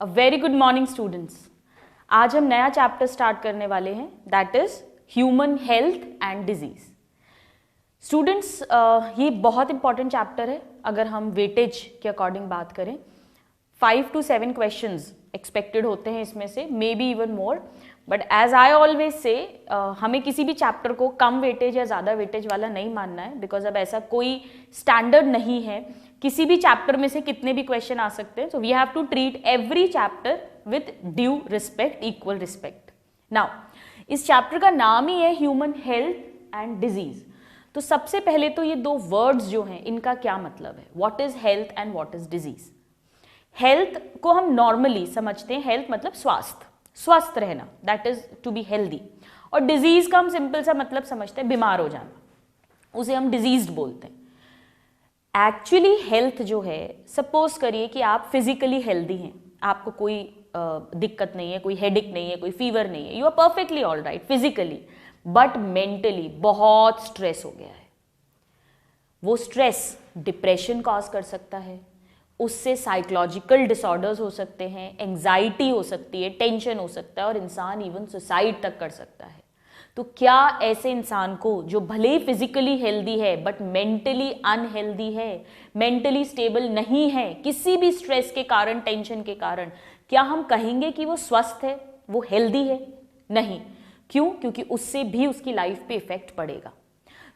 A very good morning students. आज हम नया चैप्टर स्टार्ट करने वाले हैं, that is human health and disease. Students, ये बहुत इंपॉर्टेंट चैप्टर है। अगर हम वेटेज के अकॉर्डिंग बात करें, 5 to 7 क्वेश्चंस एक्सपेक्टेड होते हैं इसमें से, maybe even more, but as I always say हमें किसी भी चैप्टर को कम वेटेज या ज़्यादा वेटेज वाला नहीं मानना है, बिकॉज अब ऐसा कोई स्टैंडर्ड नहीं है। किसी भी चैप्टर में से कितने भी क्वेश्चन आ सकते हैं, so we have to treat every chapter with due respect, equal respect. Now, इस चैप्टर का नाम ही है ह्यूमन हेल्थ एंड डिजीज। तो सबसे पहले तो ये दो वर्ड्स जो हैं, इनका क्या मतलब है, what is health and what is disease. Health को हम नॉर्मली समझते हैं, हेल्थ मतलब स्वास्थ्य, स्वस्थ रहना, that is to be healthy. और डिजीज का हम सिंपल सा मतलब समझते हैं बीमार हो जाना, उसे हम डिजीज्ड बोलते हैं। एक्चुअली हेल्थ जो है, सपोज करिए कि आप फिजिकली हेल्दी हैं, आपको कोई दिक्कत नहीं है, कोई हेडेक नहीं है, कोई फीवर नहीं है, you are perfectly all right physically, but mentally बहुत स्ट्रेस हो गया है। वो स्ट्रेस डिप्रेशन कॉज कर सकता है, उससे साइकोलॉजिकल डिसऑर्डर्स हो सकते हैं, एंजाइटी हो सकती है, टेंशन हो सकता है, और इंसान इवन सुसाइड तक कर सकता है। तो क्या ऐसे इंसान को जो भले ही फिजिकली हेल्दी है बट मेंटली अनहेल्दी है, मेंटली स्टेबल नहीं है, किसी भी स्ट्रेस के कारण, टेंशन के कारण, क्या हम कहेंगे कि वो स्वस्थ है, वो हेल्दी है? नहीं। क्यों? क्योंकि उससे भी उसकी लाइफ पे इफेक्ट पड़ेगा।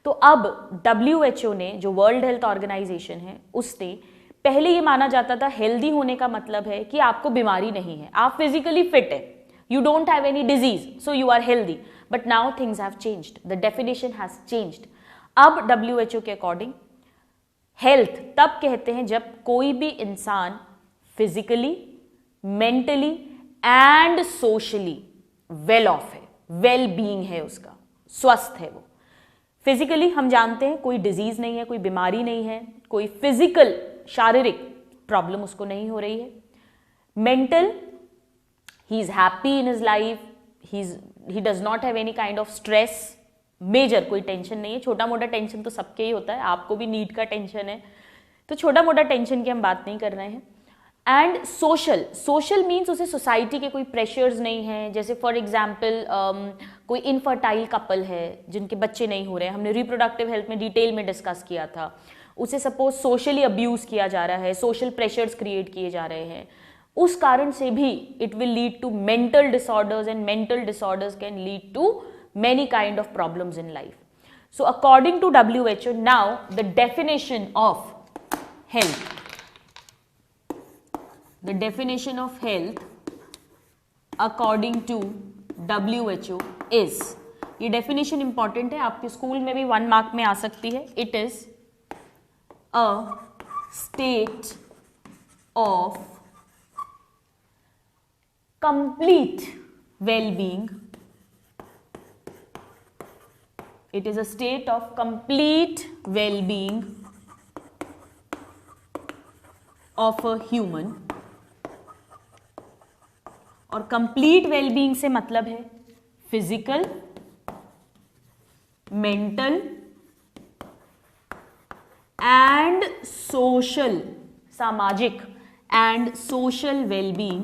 तो अब WHO ने, जो वर्ल्ड हेल्थ ऑर्गेनाइजेशन है, उसने, पहले ये माना जाता था हेल्दी होने का मतलब है कि आपको बीमारी नहीं है, आप फिजिकली फिट है, you don't have any disease, so you are healthy. But now things have changed, the definition has changed. अब WHO के अकॉर्डिंग हेल्थ तब कहते हैं जब कोई भी इंसान physically, mentally and socially well of है, वेल बीइंग है, उसका स्वस्थ है। वो फिजिकली हम जानते हैं कोई डिजीज नहीं है, कोई बीमारी नहीं है, कोई फिजिकल शारीरिक प्रॉब्लम उसको नहीं हो रही है। Mental, he is happy in his life, he does not have any kind of stress, major कोई टेंशन नहीं है। छोटा मोटा टेंशन तो सबके ही होता है, आपको भी नीट का टेंशन है, तो छोटा मोटा टेंशन की हम बात नहीं कर रहे हैं। एंड सोशल, सोशल मीन्स उसे सोसाइटी के कोई प्रेशर्स नहीं है, जैसे फॉर एग्जाम्पल कोई इनफर्टाइल कपल है जिनके बच्चे नहीं हो रहे हैं, हमने रिप्रोडक्टिव हेल्थ में डिटेल में डिस्कस किया था, उसे सपोज सोशली अब्यूज किया जा रहा है, सोशल प्रेशर्स क्रिएट किए जा रहे हैं, उस कारण से भी it will lead to mental disorders, and mental disorders can lead to many kind of problems in life. So according to WHO, now the definition of health, the definition of health according to WHO is, ये definition important है, आपके school में भी 1 mark में आ सकती है। It is a state of complete well-being. It is a state of complete well-being of a human. और complete well-being से मतलब है physical, mental and social, सामाजिक and social well-being,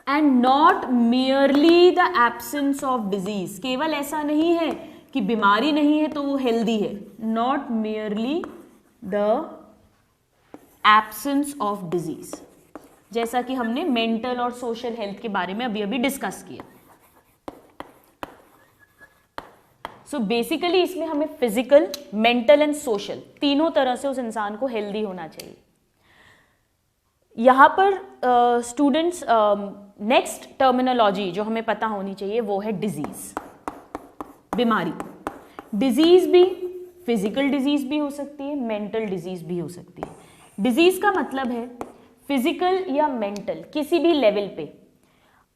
and not merely the absence of disease. केवल ऐसा नहीं है कि बीमारी नहीं है तो वो हेल्दी है, not merely the absence of disease, जैसा कि हमने मेंटल और सोशल हेल्थ के बारे में अभी अभी डिस्कस किया। सो बेसिकली इसमें हमें फिजिकल, मेंटल एंड सोशल तीनों तरह से उस इंसान को हेल्दी होना चाहिए। यहाँ पर स्टूडेंट्स, नेक्स्ट टर्मिनोलॉजी जो हमें पता होनी चाहिए वो है डिजीज, बीमारी। डिजीज भी फिजिकल डिजीज भी हो सकती है, मेंटल डिजीज भी हो सकती है। डिजीज का मतलब है फिजिकल या मेंटल किसी भी लेवल पे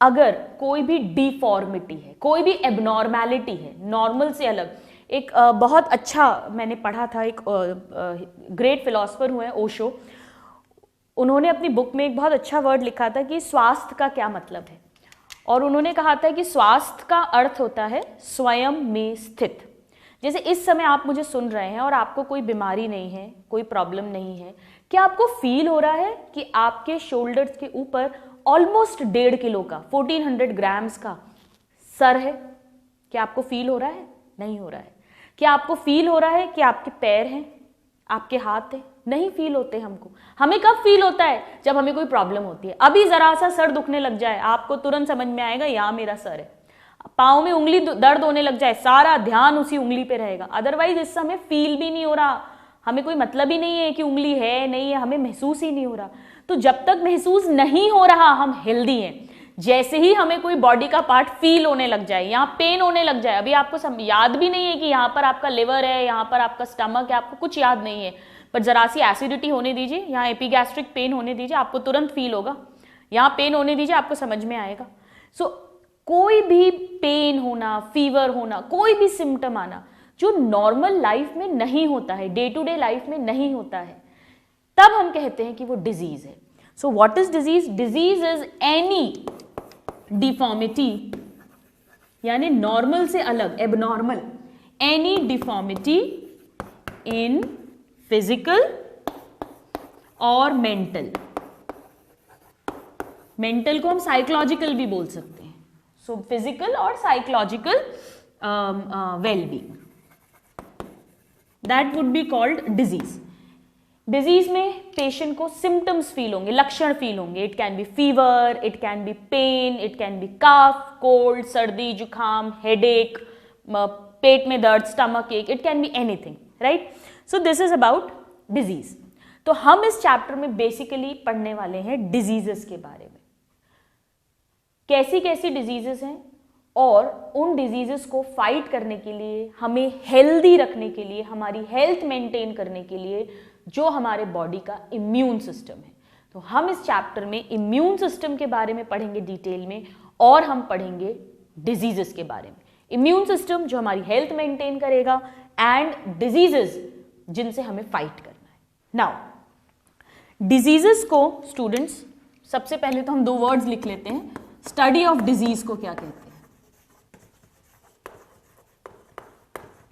अगर कोई भी डिफॉर्मिटी है, कोई भी एबनॉर्मैलिटी है, नॉर्मल से अलग। एक बहुत अच्छा मैंने पढ़ा था, एक ग्रेट फिलोसफर हुए ओशो, उन्होंने अपनी बुक में एक बहुत अच्छा वर्ड लिखा था कि स्वास्थ्य का क्या मतलब है, और उन्होंने कहा था कि स्वास्थ्य का अर्थ होता है स्वयं में स्थित। जैसे इस समय आप मुझे सुन रहे हैं और आपको कोई बीमारी नहीं है, कोई प्रॉब्लम नहीं है, क्या आपको फील हो रहा है कि आपके शोल्डर्स के ऊपर ऑलमोस्ट 1.5 किलो का 1400 ग्राम्स का सर है? क्या आपको फील हो रहा है? नहीं हो रहा है। क्या आपको फील हो रहा है कि आपके पैर हैं, आपके हाथ हैं? नहीं फील होते हमको। हमें कब फील होता है? जब हमें कोई प्रॉब्लम होती है। अभी जरा सा सर दुखने लग जाए, आपको तुरंत समझ में आएगा यहाँ मेरा सर है। पाँव में उंगली दर्द होने लग जाए, सारा ध्यान उसी उंगली पे रहेगा। अदरवाइज इससे हमें फील भी नहीं हो रहा, हमें कोई मतलब ही नहीं है कि उंगली है नहीं है, हमें महसूस ही नहीं हो रहा। तो जब तक महसूस नहीं हो रहा हम हेल्दी हैं। जैसे ही हमें कोई बॉडी का पार्ट फील होने लग जाए, यहाँ पेन होने लग जाए, अभी आपको याद भी नहीं है कि यहाँ पर आपका लिवर है, यहाँ पर आपका स्टमक है, आपको कुछ याद नहीं है, पर जरा सी एसिडिटी होने दीजिए, यहाँ एपिगैस्ट्रिक पेन होने दीजिए, आपको तुरंत फील होगा। यहाँ पेन होने दीजिए, आपको समझ में आएगा। सो कोई भी पेन होना, फीवर होना, कोई भी सिम्टम आना जो नॉर्मल लाइफ में नहीं होता है, डे टू डे लाइफ में नहीं होता है, तब हम कहते हैं कि वो डिजीज है। So what is disease? Disease is any deformity, यानी नॉर्मल से अलग, abnormal, any deformity in physical और मेंटल। मेंटल को हम साइकोलॉजिकल भी बोल सकते हैं। सो फिजिकल और psychological wellbeing, that would be called disease. Disease में पेशेंट को सिम्टम्स फील होंगे, लक्षण फील होंगे। It can be fever, it can be pain, it can be cough, cold, सर्दी, जुकाम, हेडेक, पेट में दर्द, स्टमक एक, it can be anything, right? So this is about disease. तो हम इस चैप्टर में बेसिकली पढ़ने वाले हैं डिजीजेस के बारे में, कैसी कैसी डिजीजेस हैं और उन डिजीजेस को फाइट करने के लिए, हमें हेल्दी रखने के लिए, हमारी हेल्थ मेंटेन करने के लिए जो हमारे बॉडी का इम्यून सिस्टम है। तो हम इस चैप्टर में इम्यून सिस्टम के बारे में पढ़ेंगे डिटेल में, और हम पढ़ेंगे डिजीजेस के बारे में। इम्यून सिस्टम जो हमारी हेल्थ मेंटेन करेगा, एंड डिजीजेस जिनसे हमें फाइट करना है। नाउ डिजीजेस को स्टूडेंट्स, सबसे पहले तो हम 2 वर्ड्स लिख लेते हैं। स्टडी ऑफ डिजीज को क्या कहते हैं?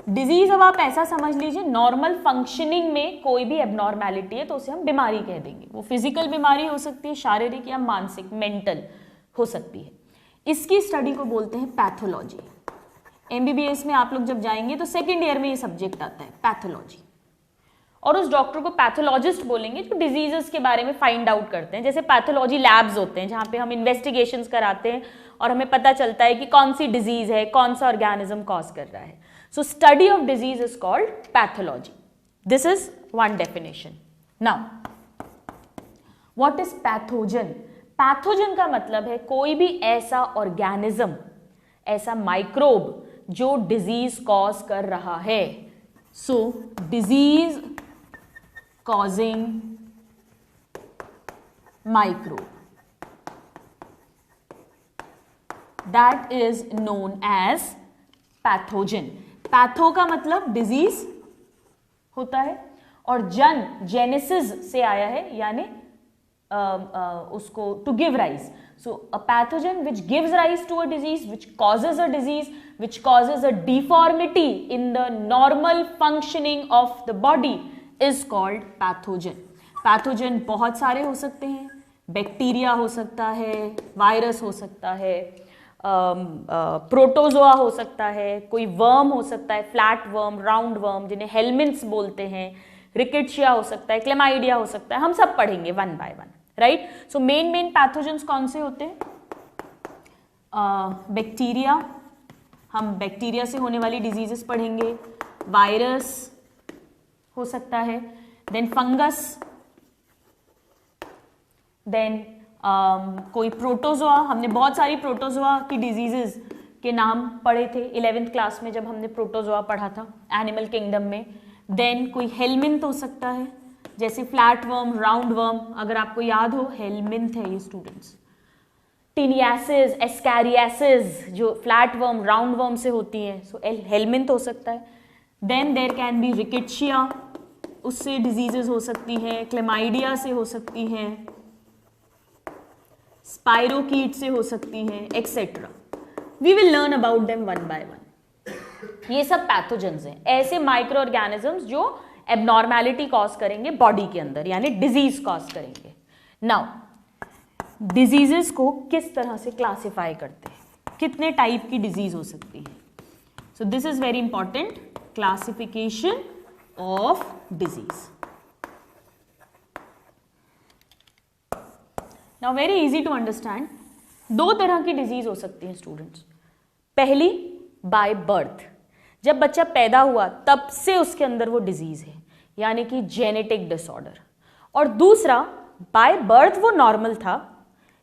डिजीज अब आप ऐसा समझ लीजिए, नॉर्मल फंक्शनिंग में कोई भी एबनॉर्मैलिटी है तो उसे हम बीमारी कह देंगे। वो फिजिकल बीमारी हो सकती है, शारीरिक या मानसिक, मेंटल हो सकती है। इसकी स्टडी को बोलते हैं पैथोलॉजी। एमबीबीएस में आप लोग जब जाएंगे तो सेकेंड ईयर में ये सब्जेक्ट आता है, पैथोलॉजी। और उस डॉक्टर को पैथोलॉजिस्ट बोलेंगे जो डिजीजेस के बारे में फाइंड आउट करते हैं। जैसे पैथोलॉजी लैब्स होते हैं जहाँ पे हम इन्वेस्टिगेशंस कराते हैं और हमें पता चलता है कि कौन सी डिजीज है, कौन सा ऑर्गेनिज्म कॉज कर रहा है। So study of disease is called pathology. This is one definition. Now, what is pathogen? Pathogen का मतलब है कोई भी ऐसा ऑर्गेनिज्म, ऐसा माइक्रोब जो डिजीज कॉज कर रहा है। So disease causing microbe, that is known as pathogen. Patho का मतलब डिजीज होता है, और जेनेसिस से आया है, यानी उसको to give rise. So a pathogen which gives rise to a disease, which causes a disease, which causes a deformity in the normal functioning of the body is called pathogen. Pathogen बहुत सारे हो सकते हैं, bacteria हो सकता है, virus हो सकता है, प्रोटोजोआ हो सकता है, कोई वर्म हो सकता है, फ्लैट वर्म, राउंड वर्म जिन्हें हेलमिंथ्स बोलते हैं, रिकेट्शिया हो सकता है, क्लेमाइडिया हो सकता है। हम सब पढ़ेंगे one by one, right? So main pathogens कौन से होते हैं? बैक्टीरिया, हम बैक्टीरिया से होने वाली डिजीजेस पढ़ेंगे। वायरस हो सकता है, देन फंगस, देन कोई प्रोटोजोआ। हमने बहुत सारी प्रोटोजोआ की डिजीजेस के नाम पढ़े थे 11th क्लास में जब हमने प्रोटोजोआ पढ़ा था एनिमल किंगडम में। देन कोई हेलमिंथ हो सकता है, जैसे फ्लैट वर्म, राउंड वर्म, अगर आपको याद हो हेलमिंथ है ये स्टूडेंट्स। टिनियासिस, एस्कैरियासिस जो फ्लैट वर्म, राउंड वर्म से होती हैं, सो हेलमिंथ हो सकता है। Then there can B rickettsia, उससे डिजीजेस हो सकती हैं, क्लेमाइडिया से हो सकती हैं, स्पाइरोकीट से हो सकती हैं, etcetera. We will learn about them one by one. ये सब पैथोजेंस हैं, ऐसे माइक्रो ऑर्गेनिजम्स जो एबनॉर्मैलिटी कॉज करेंगे बॉडी के अंदर, यानी डिजीज कॉज करेंगे। नाउ डिजीजेस को किस तरह से क्लासिफाई करते हैं, कितने टाइप की डिजीज हो सकती है? So this is very important, classification of disease. Now very easy to understand, दो तरह की डिजीज हो सकती है स्टूडेंट्स। पहली बाय बर्थ, जब बच्चा पैदा हुआ तब से उसके अंदर वो डिजीज है, यानी कि जेनेटिक डिसऑर्डर। और दूसरा बाय बर्थ वो नॉर्मल था,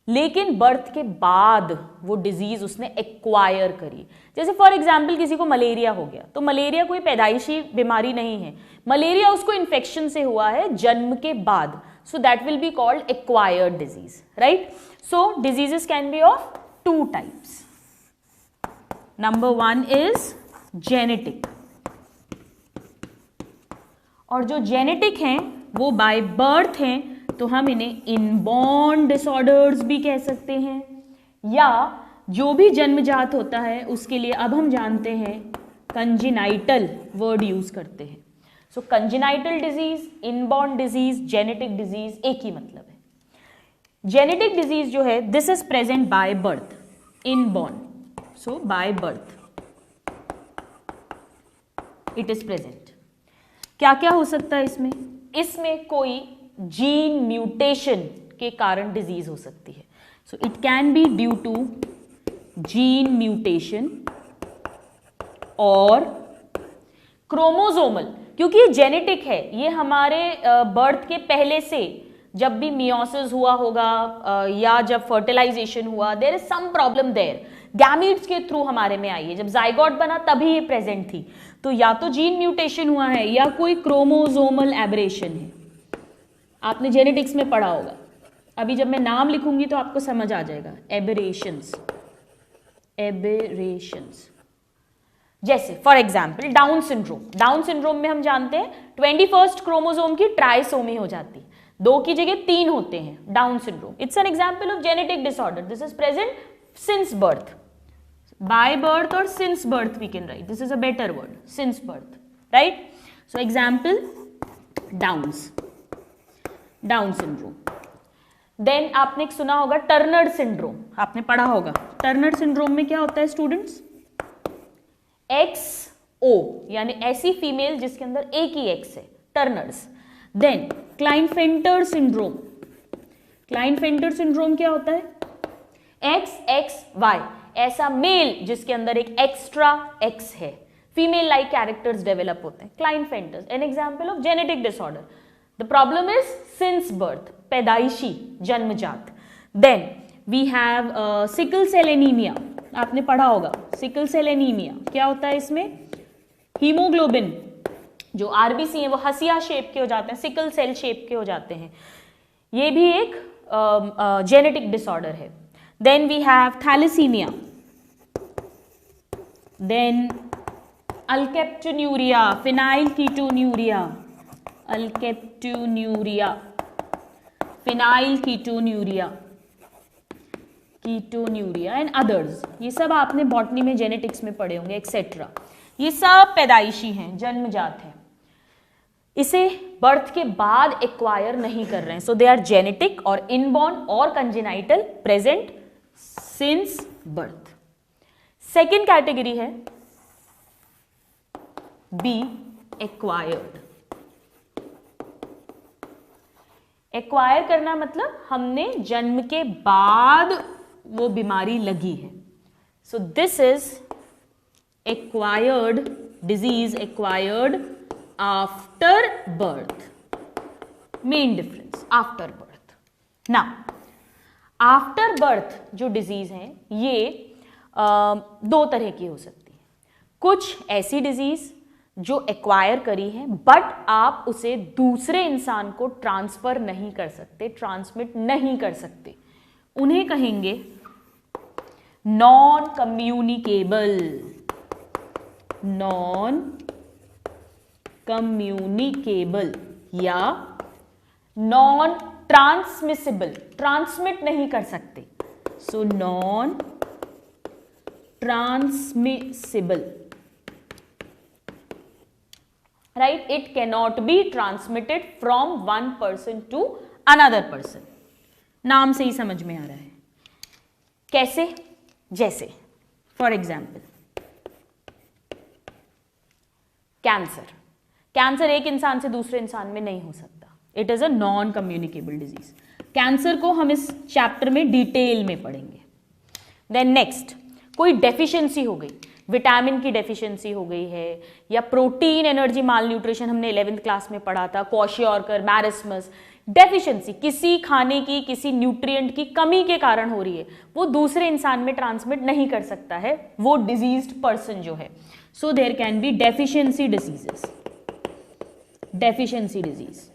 लेकिन बर्थ के बाद वो डिजीज उसने एक्वायर करी। जैसे फॉर एग्जाम्पल किसी को मलेरिया हो गया, तो मलेरिया कोई पैदाइशी बीमारी नहीं है, मलेरिया उसको इन्फेक्शन से हुआ है जन्म के बाद, so that will be called acquired disease, right? So diseases can be of two types. Number one is genetic, और जो जेनेटिक हैं वो बाय बर्थ हैं, तो हम इन्हें इनबॉर्न डिसऑर्डर्स भी कह सकते हैं, या जो भी जन्मजात होता है उसके लिए अब हम जानते हैं कंजिनाइटल वर्ड यूज करते हैं। So congenital disease, inborn disease, genetic disease एक ही मतलब है। जेनेटिक डिजीज जो है this is present by birth, inborn, so by birth it is present. क्या क्या हो सकता है इसमें? इसमें कोई जीन म्यूटेशन के कारण डिजीज हो सकती है। So it can be due to gene mutation और क्रोमोसोमल, क्योंकि ये जेनेटिक है, ये हमारे बर्थ के पहले से, जब भी मियोसिस हुआ होगा या जब फर्टिलाइजेशन हुआ, there is some problem there, gametes के थ्रू हमारे में आई है, जब जाइगोट बना तभी ये प्रेजेंट थी। तो या तो जीन म्यूटेशन हुआ है या कोई क्रोमोसोमल एबरेशन है। आपने जेनेटिक्स में पढ़ा होगा, अभी जब मैं नाम लिखूंगी तो आपको समझ आ जाएगा। एबरेशंस, एबरेशंस, जैसे for example Down syndrome. Down syndrome में हम जानते हैं 21st क्रोमोसोम की ट्राइसोमी हो जाती है, 2 की जगह 3 होते हैं। Down syndrome it's an example of genetic disorder, this is present since birth, by birth और since birth we can write, this is a better word, since birth, right? So example Down syndrome. Then आपने एक सुना होगा Turner syndrome, आपने पढ़ा होगा। Turner syndrome में क्या होता है स्टूडेंट्स? XO, यानी ऐसी फीमेल जिसके अंदर एक ही एक्स है, Turner's. Then Klinefelter syndrome, Klinefelter syndrome क्या होता है? XXY, ऐसा मेल जिसके अंदर एक एक्स्ट्रा एक्स है, फीमेल लाइक कैरेक्टर्स डेवलप होते हैं, Klinefelter's, an example of genetic disorder. The problem is since birth, पैदाइशी, जन्मजात। Then we have sickle cell anaemia, आपने पढ़ा होगा। सिकल सेल एनीमिया क्या होता है? इसमें हीमोग्लोबिन जो आरबीसी है वो हसिया शेप के हो जाते हैं, सिकल सेल शेप के हो जाते हैं, ये भी एक जेनेटिक डिसऑर्डर है। Then we have thalassaemia, then alkaptonuria, phenyl ketonuria, alkaptonuria, phenyl ketonuria, ketonuria and others. ये सब आपने बॉटनी में, जेनेटिक्स में पढ़े होंगे, एक्सेट्रा। ये सब पैदाइशी हैं, जन्मजात हैं, इसे बर्थ के बाद एक्वायर नहीं कर रहे हैं। सो दे आर जेनेटिक और इनबॉर्न और congenital, present since birth. Second category है बी, एक्वायर्ड। एक्वायर करना मतलब हमने जन्म के बाद वो बीमारी लगी है। So this is acquired disease, acquired after birth. Main difference after birth. ना आफ्टर बर्थ जो डिजीज हैं ये 2 तरह की हो सकती है। कुछ ऐसी डिजीज जो एक्वायर करी है बट आप उसे दूसरे इंसान को ट्रांसफर नहीं कर सकते, ट्रांसमिट नहीं कर सकते, उन्हें कहेंगे नॉन कम्युनिकेबल, नॉन कम्युनिकेबल या नॉन ट्रांसमिसिबल, ट्रांसमिट नहीं कर सकते। So non transmissible. right? It cannot be transmitted from one person to another person. नाम से ही समझ में आ रहा है कैसे, जैसे फॉर एग्जाम्पल कैंसर। कैंसर एक इंसान से दूसरे इंसान में नहीं हो सकता, it is a non communicable disease. Cancer को हम इस चैप्टर में डिटेल में पढ़ेंगे। देन नेक्स्ट, कोई डेफिशिएंसी हो गई, विटामिन की डेफिशिएंसी हो गई है, या प्रोटीन एनर्जी माल न्यूट्रिशन हमने 11th क्लास में पढ़ा था, क्वाशियोरकर, मैरिस्मस। डेफिशिएंसी किसी खाने की, किसी न्यूट्रिएंट की कमी के कारण हो रही है, वो दूसरे इंसान में ट्रांसमिट नहीं कर सकता है वो डिजीज्ड पर्सन जो है। So there can be deficiency diseases, deficiency disease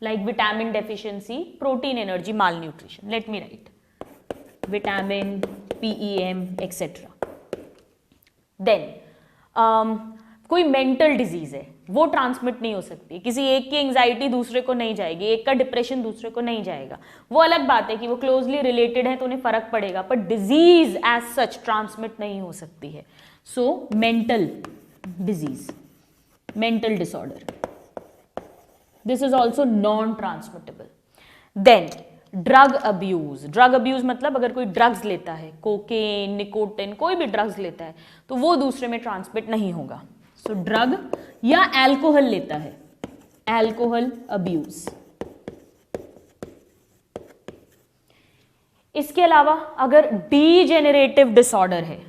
like vitamin deficiency, protein energy malnutrition. Let me write vitamin, PEM etcetera. Then कोई मेंटल डिजीज है, वो ट्रांसमिट नहीं हो सकती। किसी एक की एंजाइटी दूसरे को नहीं जाएगी, एक का डिप्रेशन दूसरे को नहीं जाएगा। वो अलग बात है कि वो क्लोजली रिलेटेड है तो उन्हें फर्क पड़ेगा, पर डिजीज एज सच ट्रांसमिट नहीं हो सकती है। So mental disease, mental disorder, this is also non transmittable. Then drug abuse. Drug abuse मतलब अगर कोई ड्रग्स लेता है, कोकेन, निकोटिन, कोई भी ड्रग्स लेता है तो वो दूसरे में ट्रांसमिट नहीं होगा। सो ड्रग या अल्कोहल लेता है, अल्कोहल अब्यूज। इसके अलावा अगर डीजेनरेटिव डिसऑर्डर है,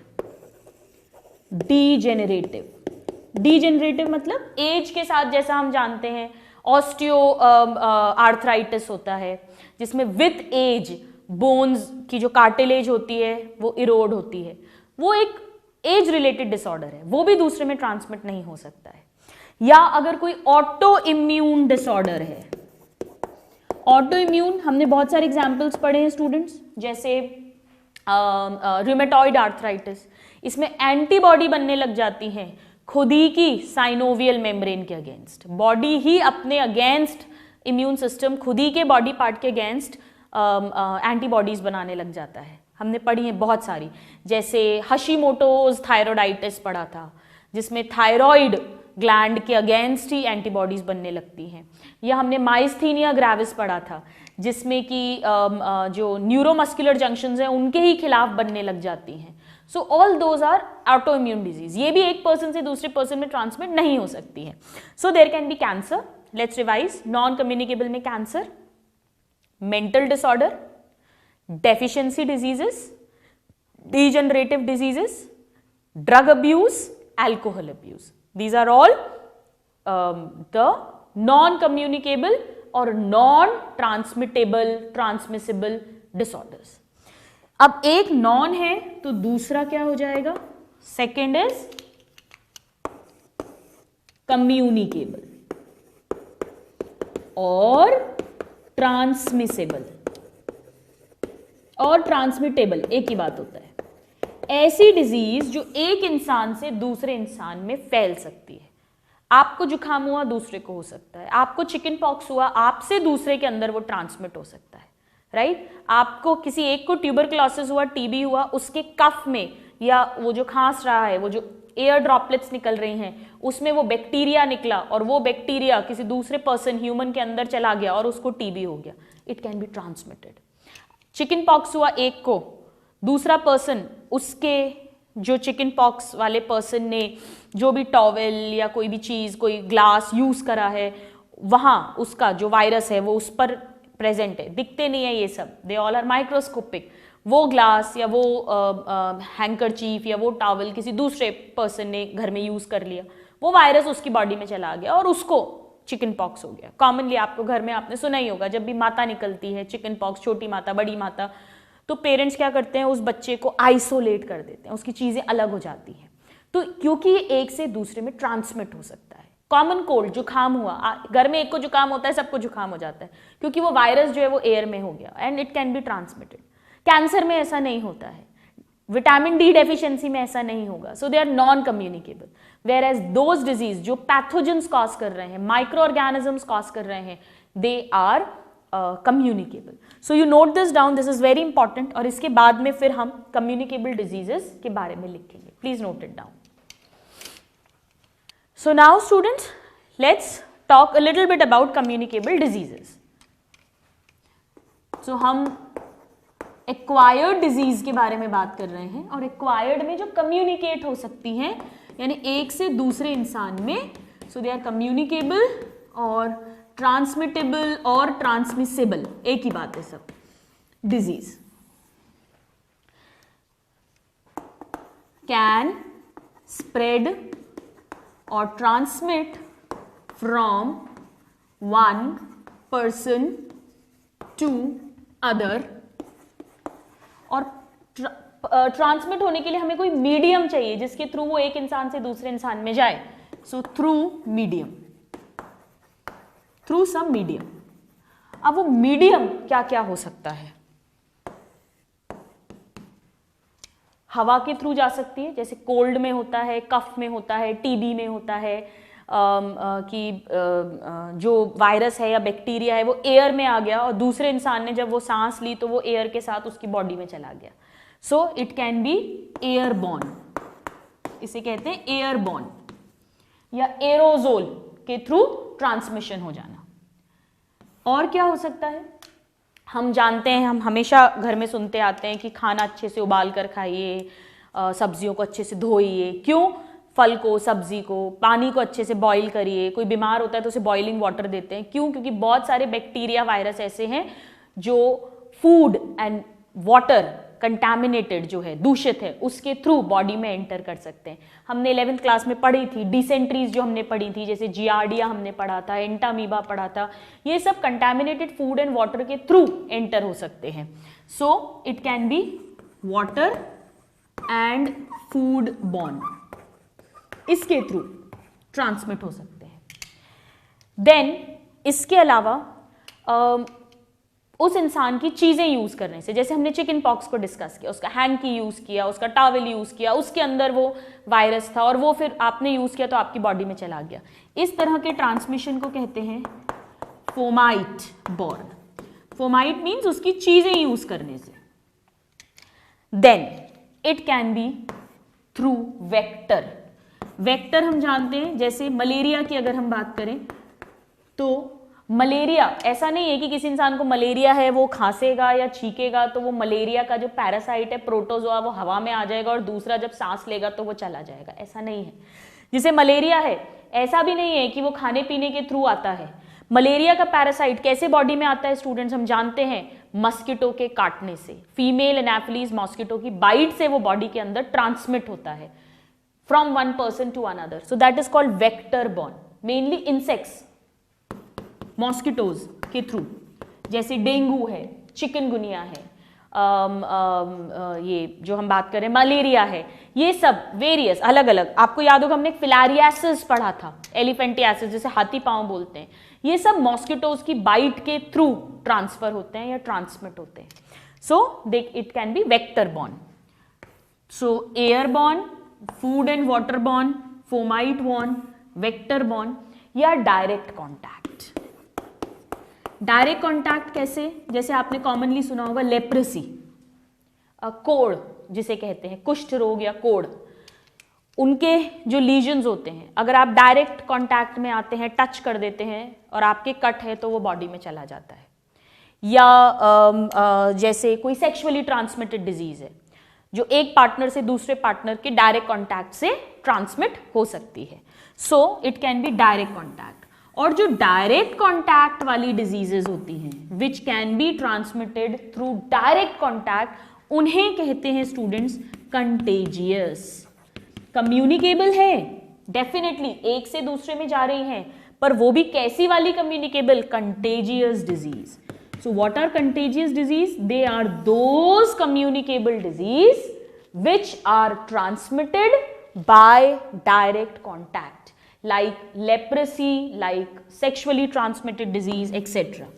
डीजेनरेटिव मतलब एज के साथ, जैसा हम जानते हैं ऑस्टियो आर्थराइटिस होता है, जिसमें विथ एज बोन्स की जो कार्टिलेज होती है वो इरोड होती है, वो एक एज रिलेटेड डिसऑर्डर है, वो भी दूसरे में ट्रांसमिट नहीं हो सकता है। या अगर कोई ऑटो इम्यून डिसऑर्डर है, ऑटो इम्यून हमने बहुत सारे एग्जांपल्स पढ़े हैं स्टूडेंट्स, जैसे रूमेटॉइड आर्थराइटिस, इसमें एंटीबॉडी बनने लग जाती हैं खुद ही की साइनोवियल मेम्ब्रेन के अगेंस्ट, बॉडी ही अपने अगेंस्ट, इम्यून सिस्टम खुद ही के बॉडी पार्ट के अगेंस्ट एंटीबॉडीज बनाने लग जाता है। हमने पढ़ी है बहुत सारी, जैसे हशीमोटोज थायराइडाइटिस पढ़ा था, जिसमें थायराइड ग्लैंड के अगेंस्ट ही एंटीबॉडीज बनने लगती हैं। या हमने माइस्थीनिया ग्रेविस पढ़ा था, जिसमें कि जो न्यूरोमस्कुलर जंक्शंस हैं उनके ही खिलाफ बनने लग जाती हैं। So all those are auto immune disease, ये भी एक पर्सन से दूसरे पर्सन में ट्रांसमिट नहीं हो सकती है। So there can be cancer, let's revise, non communicable में cancer, mental disorder, deficiency diseases, degenerative diseases, drug abuse, alcohol abuse. These are all the non-communicable or non-transmittable, transmissible disorders. अब एक non है तो दूसरा क्या हो जाएगा? सेकेंड इज कम्युनिकेबल और ट्रांसमिसेबल और ट्रांसमिटेबल एक ही बात होता है। ऐसी डिजीज जो एक इंसान से दूसरे इंसान में फैल सकती है। आपको जुकाम हुआ दूसरे को हो सकता है, आपको चिकन पॉक्स हुआ आपसे दूसरे के अंदर वो ट्रांसमिट हो सकता है, राइट? आपको किसी एक को ट्यूबरक्लोसिस हुआ, टीबी हुआ, उसके कफ में या वो जो खांस रहा है, वो जो एयर ड्रॉपलेट्स निकल रही हैं, उसमें वो बैक्टीरिया निकला और वो बैक्टीरिया किसी दूसरे पर्सन ह्यूमन के अंदर चला गया और उसको टीबी हो गया। It can be transmitted. Chicken pox हुआ एक को, दूसरा पर्सन उसके जो चिकन पॉक्स वाले पर्सन ने जो भी टॉवेल या कोई भी चीज़, कोई ग्लास यूज़ करा है, वहाँ उसका जो वायरस है वो उस पर प्रेजेंट है। दिखते नहीं है ये सब, दे ऑल आर माइक्रोस्कोपिक। वो ग्लास या वो हैंकरचीफ या वो टॉवल किसी दूसरे पर्सन ने घर में यूज़ कर लिया, वो वायरस उसकी बॉडी में चला गया और उसको चिकन पॉक्स हो गया। कॉमनली आपको घर में आपने सुना ही होगा, जब भी माता निकलती है, चिकन पॉक्स, छोटी माता, बड़ी माता, तो पेरेंट्स क्या करते हैं, उस बच्चे को आइसोलेट कर देते हैं, उसकी चीज़ें अलग हो जाती हैं। तो क्योंकि ये एक से दूसरे में ट्रांसमिट हो सकता है। कॉमन कोल्ड, जुकाम हुआ, घर में एक को जुकाम होता है, सबको जुकाम हो जाता है, क्योंकि वो वायरस जो है वो एयर में हो गया and it can be transmitted. Cancer में ऐसा नहीं होता है, विटामिन डी डेफिशिएंसी में ऐसा नहीं होगा। So they are non communicable. Where as those disease जो पैथोजेंस कॉज कर रहे हैं, माइक्रो ऑर्गेनिजम्स कॉज कर रहे हैं, they are communicable. So you note this down, this is very important. और इसके बाद में फिर हम कम्युनिकेबल डिजीजेस के बारे में लिखेंगे। Please note it down. So now students, let's talk a little bit about communicable diseases. So हम एक्वायर्ड डिजीज के बारे में बात कर रहे हैं, और एक्वायर्ड में जो कम्युनिकेट हो सकती हैं, यानी एक से दूसरे इंसान में. सो दे आर कम्युनिकेबल और ट्रांसमिटेबल और ट्रांसमिसेबल, एक ही बात है सब. डिजीज कैन स्प्रेड और transmit from one person to other. और ट्रांसमिट होने के लिए हमें कोई मीडियम चाहिए जिसके थ्रू वो एक इंसान से दूसरे इंसान में जाए. So through medium, through some medium. अब वो मीडियम क्या क्या हो सकता है? हवा के थ्रू जा सकती है, जैसे कोल्ड में होता है, कफ में होता है, टीबी में होता है कि जो वायरस है या बैक्टीरिया है वो एयर में आ गया और दूसरे इंसान ने जब वो सांस ली तो वो एयर के साथ उसकी बॉडी में चला गया. सो इट कैन बी एयरबॉर्न, इसे कहते हैं एयरबॉर्न. या एरोजोल के थ्रू ट्रांसमिशन हो जाना. और क्या हो सकता है? हम जानते हैं, हम हमेशा घर में सुनते आते हैं कि खाना अच्छे से उबाल कर खाइए, सब्जियों को अच्छे से धोइए. क्यों? फल को, सब्जी को, पानी को अच्छे से बॉईल करिए. कोई बीमार होता है तो उसे बॉइलिंग वाटर देते हैं. क्यों? क्योंकि बहुत सारे बैक्टीरिया, वायरस ऐसे हैं जो फूड एंड वाटर कंटामिनेटेड जो है, दूषित है, उसके थ्रू बॉडी में एंटर कर सकते हैं. हमने 11th क्लास में पढ़ी थी डिसेंट्रीज जो हमने पढ़ी थी, जैसे जियार्डिया हमने पढ़ा था, एंटामीबा पढ़ा था. ये सब कंटामिनेटेड फूड एंड वाटर के थ्रू एंटर हो सकते हैं. So it can B water and food borne, इसके थ्रू ट्रांसमिट हो सकते हैं. देन इसके अलावा उस इंसान की चीजें यूज करने से, जैसे हमने चिकन पॉक्स को डिस्कस किया, उसका हैंकी यूज किया, उसका टॉवेल यूज किया, उसके अंदर वो वायरस था और वो फिर आपने यूज किया तो आपकी बॉडी में चला गया. इस तरह के ट्रांसमिशन को कहते हैं फोमाइट बॉर्न. फोमाइट मीन्स उसकी चीजें यूज करने से. Then it can be through vector. Vector हम जानते हैं, जैसे मलेरिया की अगर हम बात करें तो मलेरिया ऐसा नहीं है कि किसी इंसान को मलेरिया है, वो खांसेगा या छींकेगा तो वो मलेरिया का जो पैरासाइट है प्रोटोजोआ वो हवा में आ जाएगा और दूसरा जब सांस लेगा तो वो चला जाएगा. ऐसा नहीं है. जिसे मलेरिया है ऐसा भी नहीं है कि वो खाने पीने के थ्रू आता है. मलेरिया का पैरासाइट कैसे बॉडी में आता है स्टूडेंट्स? हम जानते हैं मस्किटो के काटने से. फीमेल एनाफिलीज मॉस्किटो की बाइट से वो बॉडी के अंदर ट्रांसमिट होता है from one person to another. So that is called vector borne. Mainly insects, mosquitoes के थ्रू, जैसे डेंगू है, चिकनगुनिया है, ये जो हम बात करें मलेरिया है, ये सब वेरियस अलग अलग. आपको याद होगा हमने फिलारियासिस पढ़ा था, एलिफेंटियासिस जिसे हाथी पांव बोलते हैं. ये सब मॉस्किटोज की बाइट के थ्रू ट्रांसफर होते हैं या ट्रांसमिट होते हैं. So it can B vector borne. So airborne, food and water borne, fomite born, vector borne या डायरेक्ट कॉन्टैक्ट. डायरेक्ट कॉन्टैक्ट कैसे? जैसे आपने कॉमनली सुना होगा लेप्रेसी, कोढ़ जिसे कहते हैं, कुष्ठ रोग या कोढ़. उनके जो लीजन्स होते हैं, अगर आप डायरेक्ट कॉन्टैक्ट में आते हैं, टच कर देते हैं और आपके कट है तो वो बॉडी में चला जाता है. या जैसे कोई सेक्सुअली ट्रांसमिटेड डिजीज है जो एक पार्टनर से दूसरे पार्टनर के डायरेक्ट कॉन्टैक्ट से ट्रांसमिट हो सकती है. So it can B direct contact. और जो डायरेक्ट कॉन्टैक्ट वाली डिजीजेस होती हैं which can be transmitted through direct contact, उन्हें कहते हैं स्टूडेंट्स कंटेजियस. कम्युनिकेबल है डेफिनेटली, एक से दूसरे में जा रही हैं, पर वो भी कैसी वाली communicable? Contagious disease. So what are contagious disease? They are those communicable disease which are transmitted by direct contact, like leprosy, like sexually transmitted disease, etc.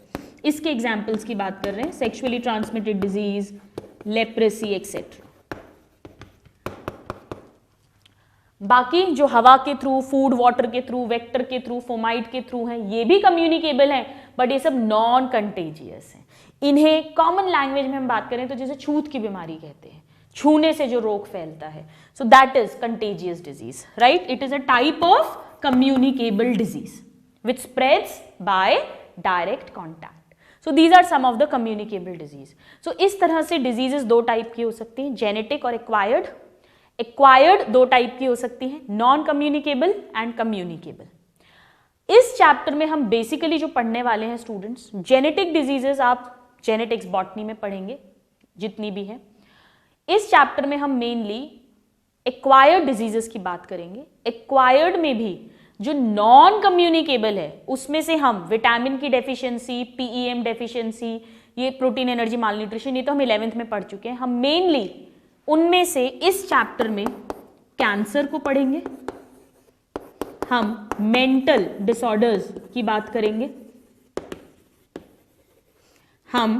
इसके examples की बात कर रहे हैं, sexually transmitted disease, leprosy, etc. बाकी जो हवा के थ्रू, फूड वाटर के थ्रू, वेक्टर के थ्रू, फोमाइट के थ्रू हैं, ये भी कम्युनिकेबल हैं, बट ये सब नॉन कंटेजियस हैं. इन्हें कॉमन लैंग्वेज में हम बात करें तो जैसे छूत की बीमारी कहते हैं, छूने से जो रोग फैलता है. So that is contagious disease, right? It is a type of communicable disease. which spreads by direct contact. So these are some of the communicable disease. So इस तरह से diseases दो टाइप की हो सकती हैं, जेनेटिक और एक्वायर्ड. एक्वायर्ड दो टाइप की हो सकती हैं, नॉन कम्युनिकेबल एंड कम्युनिकेबल. इस चैप्टर में हम बेसिकली जो पढ़ने वाले हैं स्टूडेंट्स, जेनेटिक डिजीजेस आप जेनेटिक्स बॉटनी में पढ़ेंगे जितनी भी है. इस चैप्टर में हम मेनली एक्वायर्ड डिजीजेस की बात करेंगे. एक्वायर्ड में भी जो नॉन कम्युनिकेबल है उसमें से हम विटामिन की डेफिशिएंसी, पीईएम डेफिशिएंसी, ये प्रोटीन एनर्जी मालन्यूट्रिशन, ये तो हम 11th में पढ़ चुके हैं. हम मेनली उनमें से इस चैप्टर में कैंसर को पढ़ेंगे, हम मेंटल डिसऑर्डर्स की बात करेंगे, हम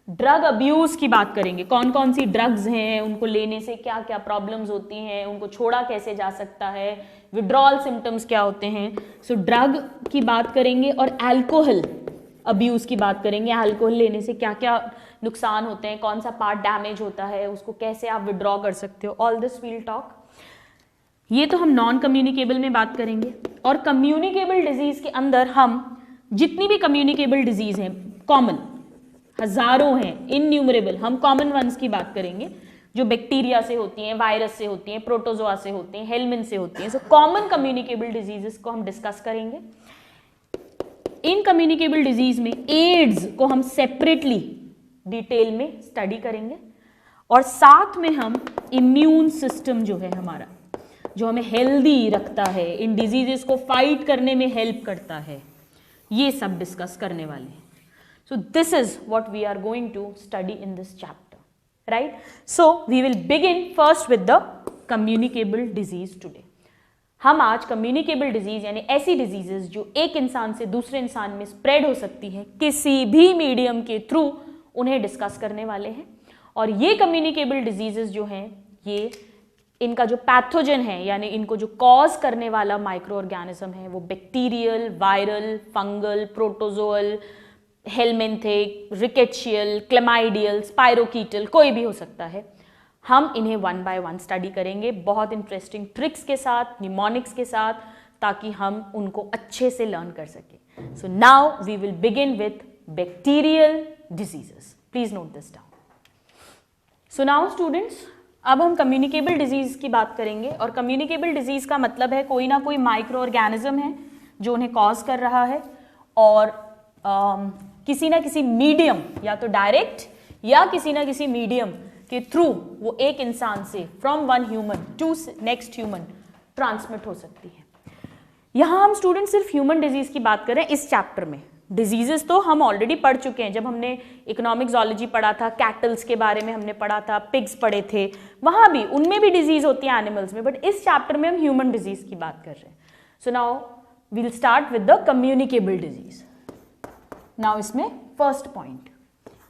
ड्रग अब्यूज की बात करेंगे, कौन कौन सी ड्रग्स हैं, उनको लेने से क्या क्या प्रॉब्लम्स होती हैं, उनको छोड़ा कैसे जा सकता है, विड्रॉल सिम्टम्स क्या होते हैं. सो ड्रग की बात करेंगे और अल्कोहल अब्यूज की बात करेंगे. अल्कोहल लेने से क्या क्या नुकसान होते हैं, कौन सा पार्ट डैमेज होता है, उसको कैसे आप विड्रॉ कर सकते हो, ऑल दिस वील टॉक. ये तो हम नॉन कम्युनिकेबल में बात करेंगे. और कम्युनिकेबल डिजीज के अंदर हम जितनी भी कम्युनिकेबल डिजीज हैं, कॉमन हजारों हैं, इनन्यूमरेबल, हम कॉमन वंस की बात करेंगे जो बैक्टीरिया से होती हैं, वायरस से होती हैं, प्रोटोजोआ से होती हैं, हेलमिन से होती हैं. सो कॉमन कम्युनिकेबल डिजीजेस को हम डिस्कस करेंगे. इन कम्युनिकेबल डिजीज में एड्स को हम सेपरेटली डिटेल में स्टडी करेंगे. और साथ में हम इम्यून सिस्टम जो है हमारा, जो हमें हेल्दी रखता है, इन डिजीजेस को फाइट करने में हेल्प करता है, ये सब डिस्कस करने वाले हैं. So this is what we are going to study in this chapter, right? So we will begin first with the communicable disease today. हम आज communicable disease यानी ऐसी diseases जो एक इंसान से दूसरे इंसान में spread हो सकती है किसी भी मीडियम के थ्रू, उन्हें डिस्कस करने वाले हैं. और ये communicable diseases जो हैं, ये इनका जो पैथोजन है यानी इनको जो कॉज करने वाला माइक्रो ऑर्गेनिज्म है वो bacterial, viral, fungal, protozoal, helminthic, rickettsial, chlamydial, spirochaetal, कोई भी हो सकता है. हम इन्हें वन बाय वन स्टडी करेंगे बहुत इंटरेस्टिंग ट्रिक्स के साथ, निमोनिक्स के साथ, ताकि हम उनको अच्छे से लर्न कर सकें. So now we will begin with bacterial diseases. Please note this down. So now students, अब हम कम्युनिकेबल डिजीज की बात करेंगे. और कम्युनिकेबल डिजीज का मतलब है कोई ना कोई माइक्रो ऑर्गेनिज्म है जो उन्हें कॉज कर रहा है, और किसी ना किसी मीडियम, या तो डायरेक्ट या किसी ना किसी मीडियम के थ्रू वो एक इंसान से from one human to next human transmit हो सकती है. यहां हम स्टूडेंट सिर्फ ह्यूमन डिजीज की बात कर रहे हैं इस चैप्टर में. डिजीजेस तो हम ऑलरेडी पढ़ चुके हैं. जब हमने इकोनॉमिक ज़ूलॉजी पढ़ा था, कैटल्स के बारे में हमने पढ़ा था, पिग्स पढ़े थे, वहां भी उनमें भी डिजीज होती है एनिमल्स में. बट इस चैप्टर में हम ह्यूमन डिजीज की बात कर रहे हैं. So now we will start with the communicable disease. Now इसमें first point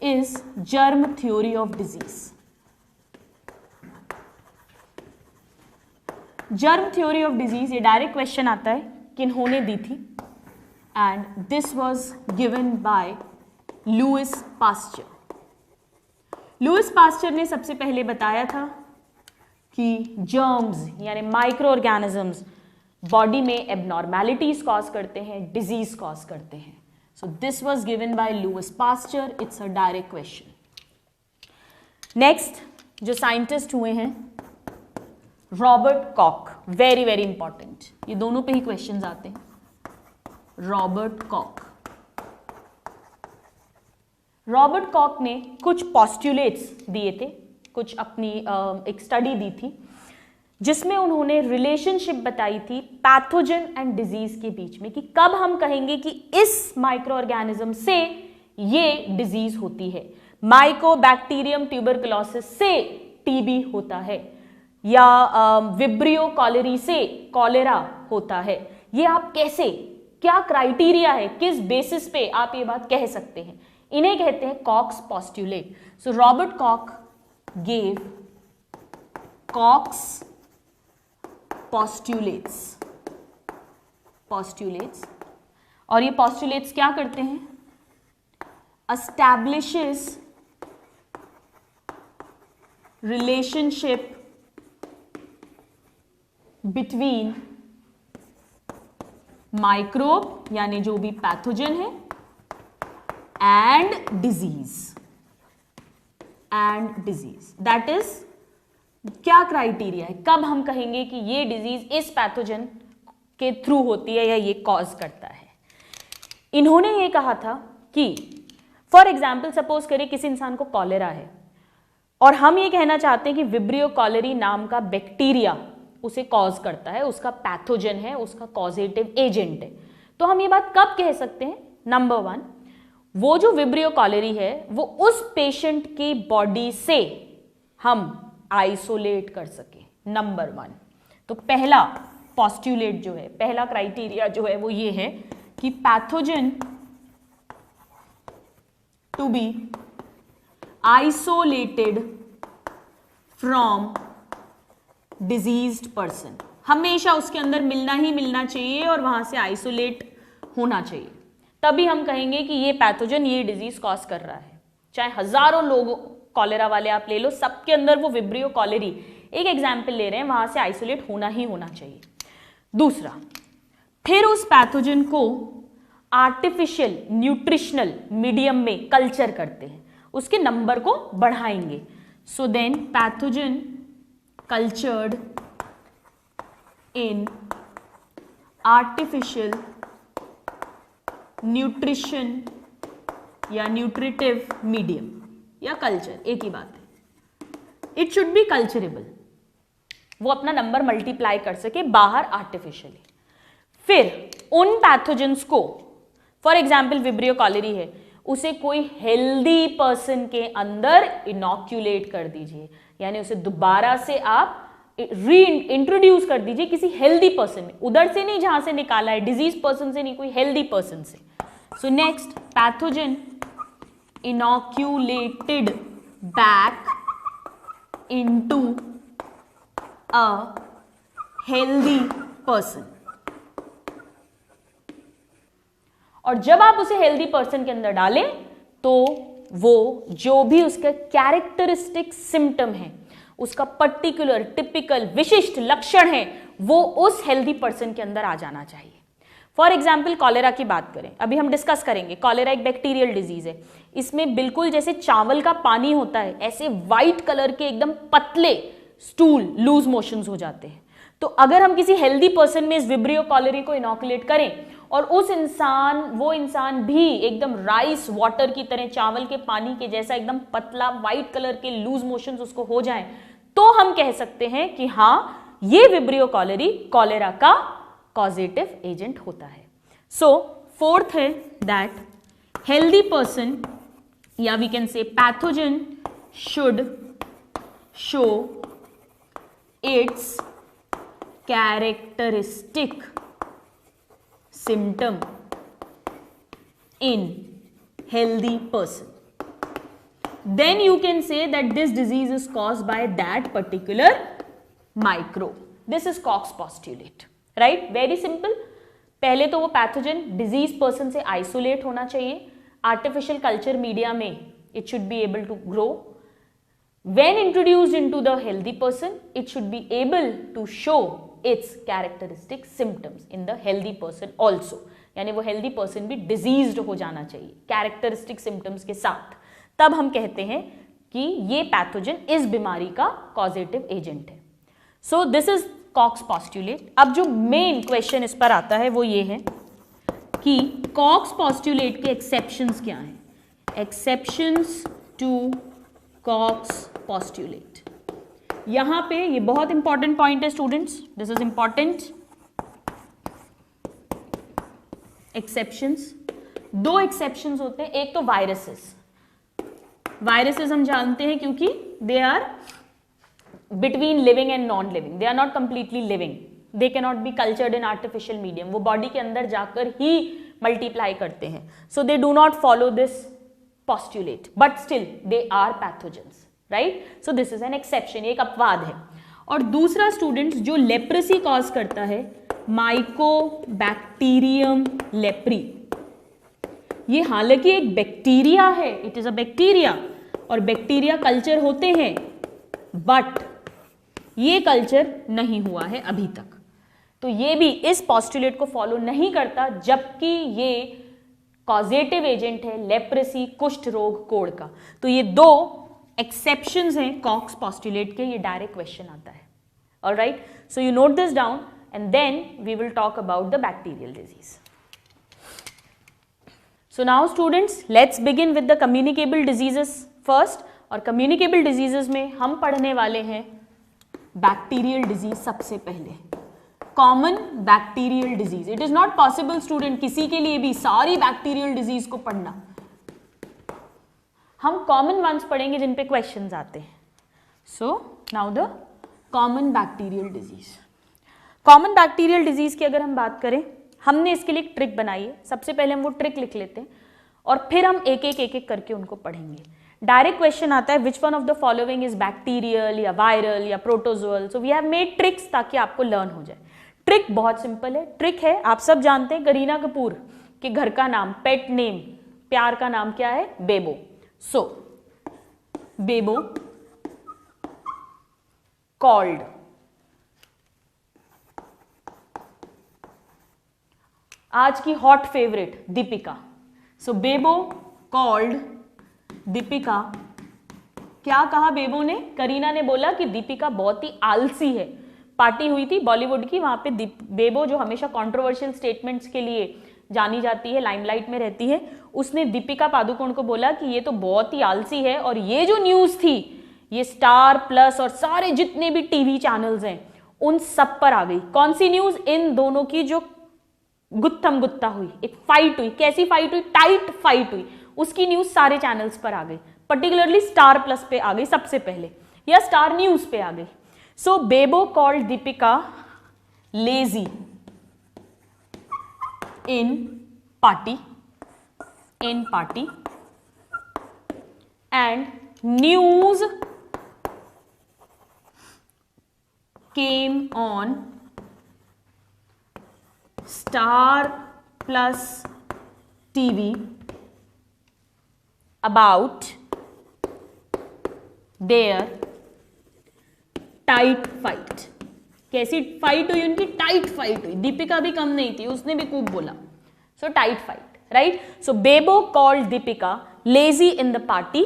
is germ theory of disease. Germ theory of disease, ये डायरेक्ट क्वेश्चन आता है किन्होंने दी थी, and this was given by Louis Pasteur. Louis Pasteur ने सबसे पहले बताया था कि जर्म्स यानी माइक्रो ऑर्गेनिजम्स बॉडी में एबनॉर्मैलिटीज कॉज करते हैं, डिजीज कॉज करते हैं. So this was given by Louis Pasteur. It's a direct question. Next, जो साइंटिस्ट हुए हैं, Robert Kock, very very important. ये दोनों पे ही क्वेश्चंस आते हैं. Robert Kock. रॉबर्ट कॉक ने कुछ पॉस्टुलेट्स दिए थे, कुछ अपनी एक स्टडी दी थी जिसमें उन्होंने रिलेशनशिप बताई थी पैथोजन एंड डिजीज के बीच में, कि कब हम कहेंगे कि इस माइक्रो ऑर्गेनिज्म से ये डिजीज होती है. माइकोबैक्टीरियम ट्यूबरकुलोसिस से टीबी होता है, या विब्रियो कॉलेरी से कॉलेरा होता है. ये आप कैसे, क्या क्राइटेरिया है, किस बेसिस पे आप ये बात कह सकते हैं, इन्हें कहते हैं Koch's postulate. So Robert Koch gave Koch's postulates. और ये postulates क्या करते हैं? establishes relationship between माइक्रोब यानी जो भी पैथोजन है, एंड डिजीज दैट इज क्या क्राइटेरिया है, कब हम कहेंगे कि ये डिजीज इस पैथोजन के थ्रू होती है या ये कॉज करता है। इन्होंने ये कहा था कि फॉर एग्जाम्पल सपोज करिए किसी इंसान को कॉलेरा है और हम ये कहना चाहते हैं कि विब्रियो कॉलेरी नाम का बैक्टीरिया उसे कॉज करता है, उसका पैथोजन है, उसका कॉजेटिव एजेंट है। तो हम ये बात कब कह सकते हैं? नंबर 1, वो जो विब्रियो कॉलेरी है वो उस पेशेंट की बॉडी से हम आइसोलेट कर सके, नंबर 1। तो पहला पॉस्ट्यूलेट जो है, पहला क्राइटेरिया जो है वो ये है कि pathogen to be isolated from diseased person, हमेशा उसके अंदर मिलना ही मिलना चाहिए और वहां से आइसोलेट होना चाहिए, तभी हम कहेंगे कि ये पैथोजन ये डिजीज कॉज कर रहा है। चाहे हजारों लोग कॉलेरा वाले आप ले लो, सबके अंदर वो विब्रियो कॉलेरी, एक एग्जाम्पल ले रहे हैं, वहां से आइसोलेट होना ही होना चाहिए। दूसरा, फिर उस पैथोजन को आर्टिफिशियल न्यूट्रिशनल मीडियम में कल्चर करते हैं, उसके नंबर को बढ़ाएंगे। So then pathogen cultured in artificial nutrition या न्यूट्रिटिव मीडियम या कल्चर, एक ही बात है। इट शुड बी कल्चरेबल, वो अपना नंबर मल्टीप्लाई कर सके बाहर आर्टिफिशियली। फिर उन पैथोजेंस को, फॉर एग्जाम्पल विब्रियो कॉलेरी है, उसे कोई हेल्दी पर्सन के अंदर इनॉक्यूलेट कर दीजिए, यानी उसे दोबारा से आप री इंट्रोड्यूस कर दीजिए किसी हेल्दी पर्सन में, उधर से नहीं जहां से निकाला है, डिजीज पर्सन से नहीं, कोई हेल्दी पर्सन से। So next, pathogen inoculated back into a healthy person, और जब आप उसे हेल्दी पर्सन के अंदर डालें तो वो जो भी उसका कैरेक्टरिस्टिक सिम्टम है, उसका पर्टिकुलर टिपिकल विशिष्ट लक्षण है, वो उस हेल्दी पर्सन के अंदर आ जाना चाहिए। फॉर एग्जाम्पल कॉलेरा की बात करें, अभी हम डिस्कस करेंगे। कॉलेरा एक बैक्टीरियल डिजीज है, इसमें बिल्कुल जैसे चावल का पानी होता है ऐसे व्हाइट कलर के एकदम पतले स्टूल लूज मोशंस हो जाते हैं। तो अगर हम किसी हेल्दी पर्सन में इस विब्रियो कॉलेरी को इनॉकुलेट करें और वो इंसान भी एकदम राइस वाटर की तरह, चावल के पानी के जैसा एकदम पतला व्हाइट कलर के लूज मोशंस उसको हो जाएं, तो हम कह सकते हैं कि हाँ, ये विब्रियो कॉलेरी कॉलेरा का कॉजेटिव एजेंट होता है। सो फोर्थ है दैट हेल्दी पर्सन या we can say pathogen should show its characteristic symptom in healthy person, then you can say that this disease is caused by that particular microbe. This is Koch's postulate, right? Very simple. पहले तो वो pathogen disease person से isolate होना चाहिए, artificial culture media में it should be able to grow. When introduced into the healthy person, it should be able to show its characteristic symptoms in the healthy person also. यानी वो healthy person भी diseased हो जाना चाहिए characteristic symptoms के साथ, तब हम कहते हैं कि ये पैथोजन इस बीमारी का causative agent है. So this is Koch's postulate. अब जो मेन क्वेश्चन इस पर आता है वो ये है कि Koch's postulate के exceptions क्या हैं? Exceptions to Koch's postulate. यहां पे ये बहुत इंपॉर्टेंट पॉइंट है students, this is important. Exceptions, दो एक्सेप्शंस होते हैं. एक तो वायरसेस. वायरसेस हम जानते हैं क्योंकि they are between living and non living, they are not completely living, they can not be cultured in artificial medium, वो बॉडी के अंदर जाकर ही मल्टीप्लाई करते हैं. So they do not follow this postulate, but still they are pathogens, right? So this is an exception, एक अपवाद है. और दूसरा स्टूडेंट्स जो लेप्रेसी कॉज करता है, माइकोबैक्टीरियम लेप्री, ये हालांकि एक बैक्टीरिया है, इट इज अ बैक्टीरिया और बैक्टीरिया कल्चर होते हैं, बट ये कल्चर नहीं हुआ है अभी तक. तो ये भी इस पॉस्टुलेट को फॉलो नहीं करता, जबकि ये कॉजेटिव एजेंट है लेप्रेसी, कुष्ठ रोग, कोढ़ का। तो ये दो एक्सेप्शंस हैं कॉक्स पॉस्टुलेट के, ये डायरेक्ट क्वेश्चन आता है। Alright, so you note this down and then we will talk about the bacterial disease. So now students, let's begin with the communicable diseases first। और communicable diseases में हम पढ़ने वाले हैं बैक्टीरियल डिजीज सबसे पहले। Common bacterial disease, it is not possible student किसी के लिए भी सारी बैक्टीरियल डिजीज को पढ़ना। हम कॉमन वंस पढ़ेंगे जिन पे क्वेश्चंस आते हैं। So now the common bacterial disease. Common bacterial disease की अगर हम बात करें, हमने इसके लिए एक ट्रिक बनाई है। सबसे पहले हम वो ट्रिक लिख लेते हैं और फिर हम एक एक करके उनको पढ़ेंगे। डायरेक्ट क्वेश्चन आता है which one of the following is bacterial या वायरल या protozoal. So we have made tricks ताकि आपको लर्न हो जाए। ट्रिक बहुत सिंपल है। ट्रिक है, आप सब जानते हैं करीना कपूर के घर का नाम, पेट नेम, प्यार का नाम क्या है? बेबो। सो बेबो कॉल्ड आज की हॉट फेवरेट दीपिका। सो बेबो कॉल्ड दीपिका। क्या कहा बेबो ने? करीना ने बोला कि दीपिका बहुत ही आलसी है। पार्टी हुई थी बॉलीवुड की, वहां पे बेबो जो हमेशा कंट्रोवर्शियल स्टेटमेंट्स के लिए जानी जाती है, लाइमलाइट में रहती है, उसने दीपिका पादुकोण को बोला कि ये तो बहुत ही आलसी है। और ये जो न्यूज थी ये स्टार प्लस और सारे जितने भी टीवी चैनल्स हैं उन सब पर आ गई। कौन सी न्यूज? इन दोनों की जो गुत्थम गुत्ता हुई, एक फाइट हुई। कैसी फाइट हुई? टाइट फाइट हुई। उसकी न्यूज सारे चैनल्स पर आ गई, पर्टिकुलरली स्टार प्लस पे आ गई सबसे पहले, या स्टार न्यूज पे आ गई। So Bebo called Deepika lazy in party and news came on Star Plus TV about their tight fight। कैसी फाइट हुई उनकी? टाइट फाइट हुई। दीपिका भी कम नहीं थी, उसने भी खूब बोला। So tight fight, right? So Bebo called Deepika lazy in the party,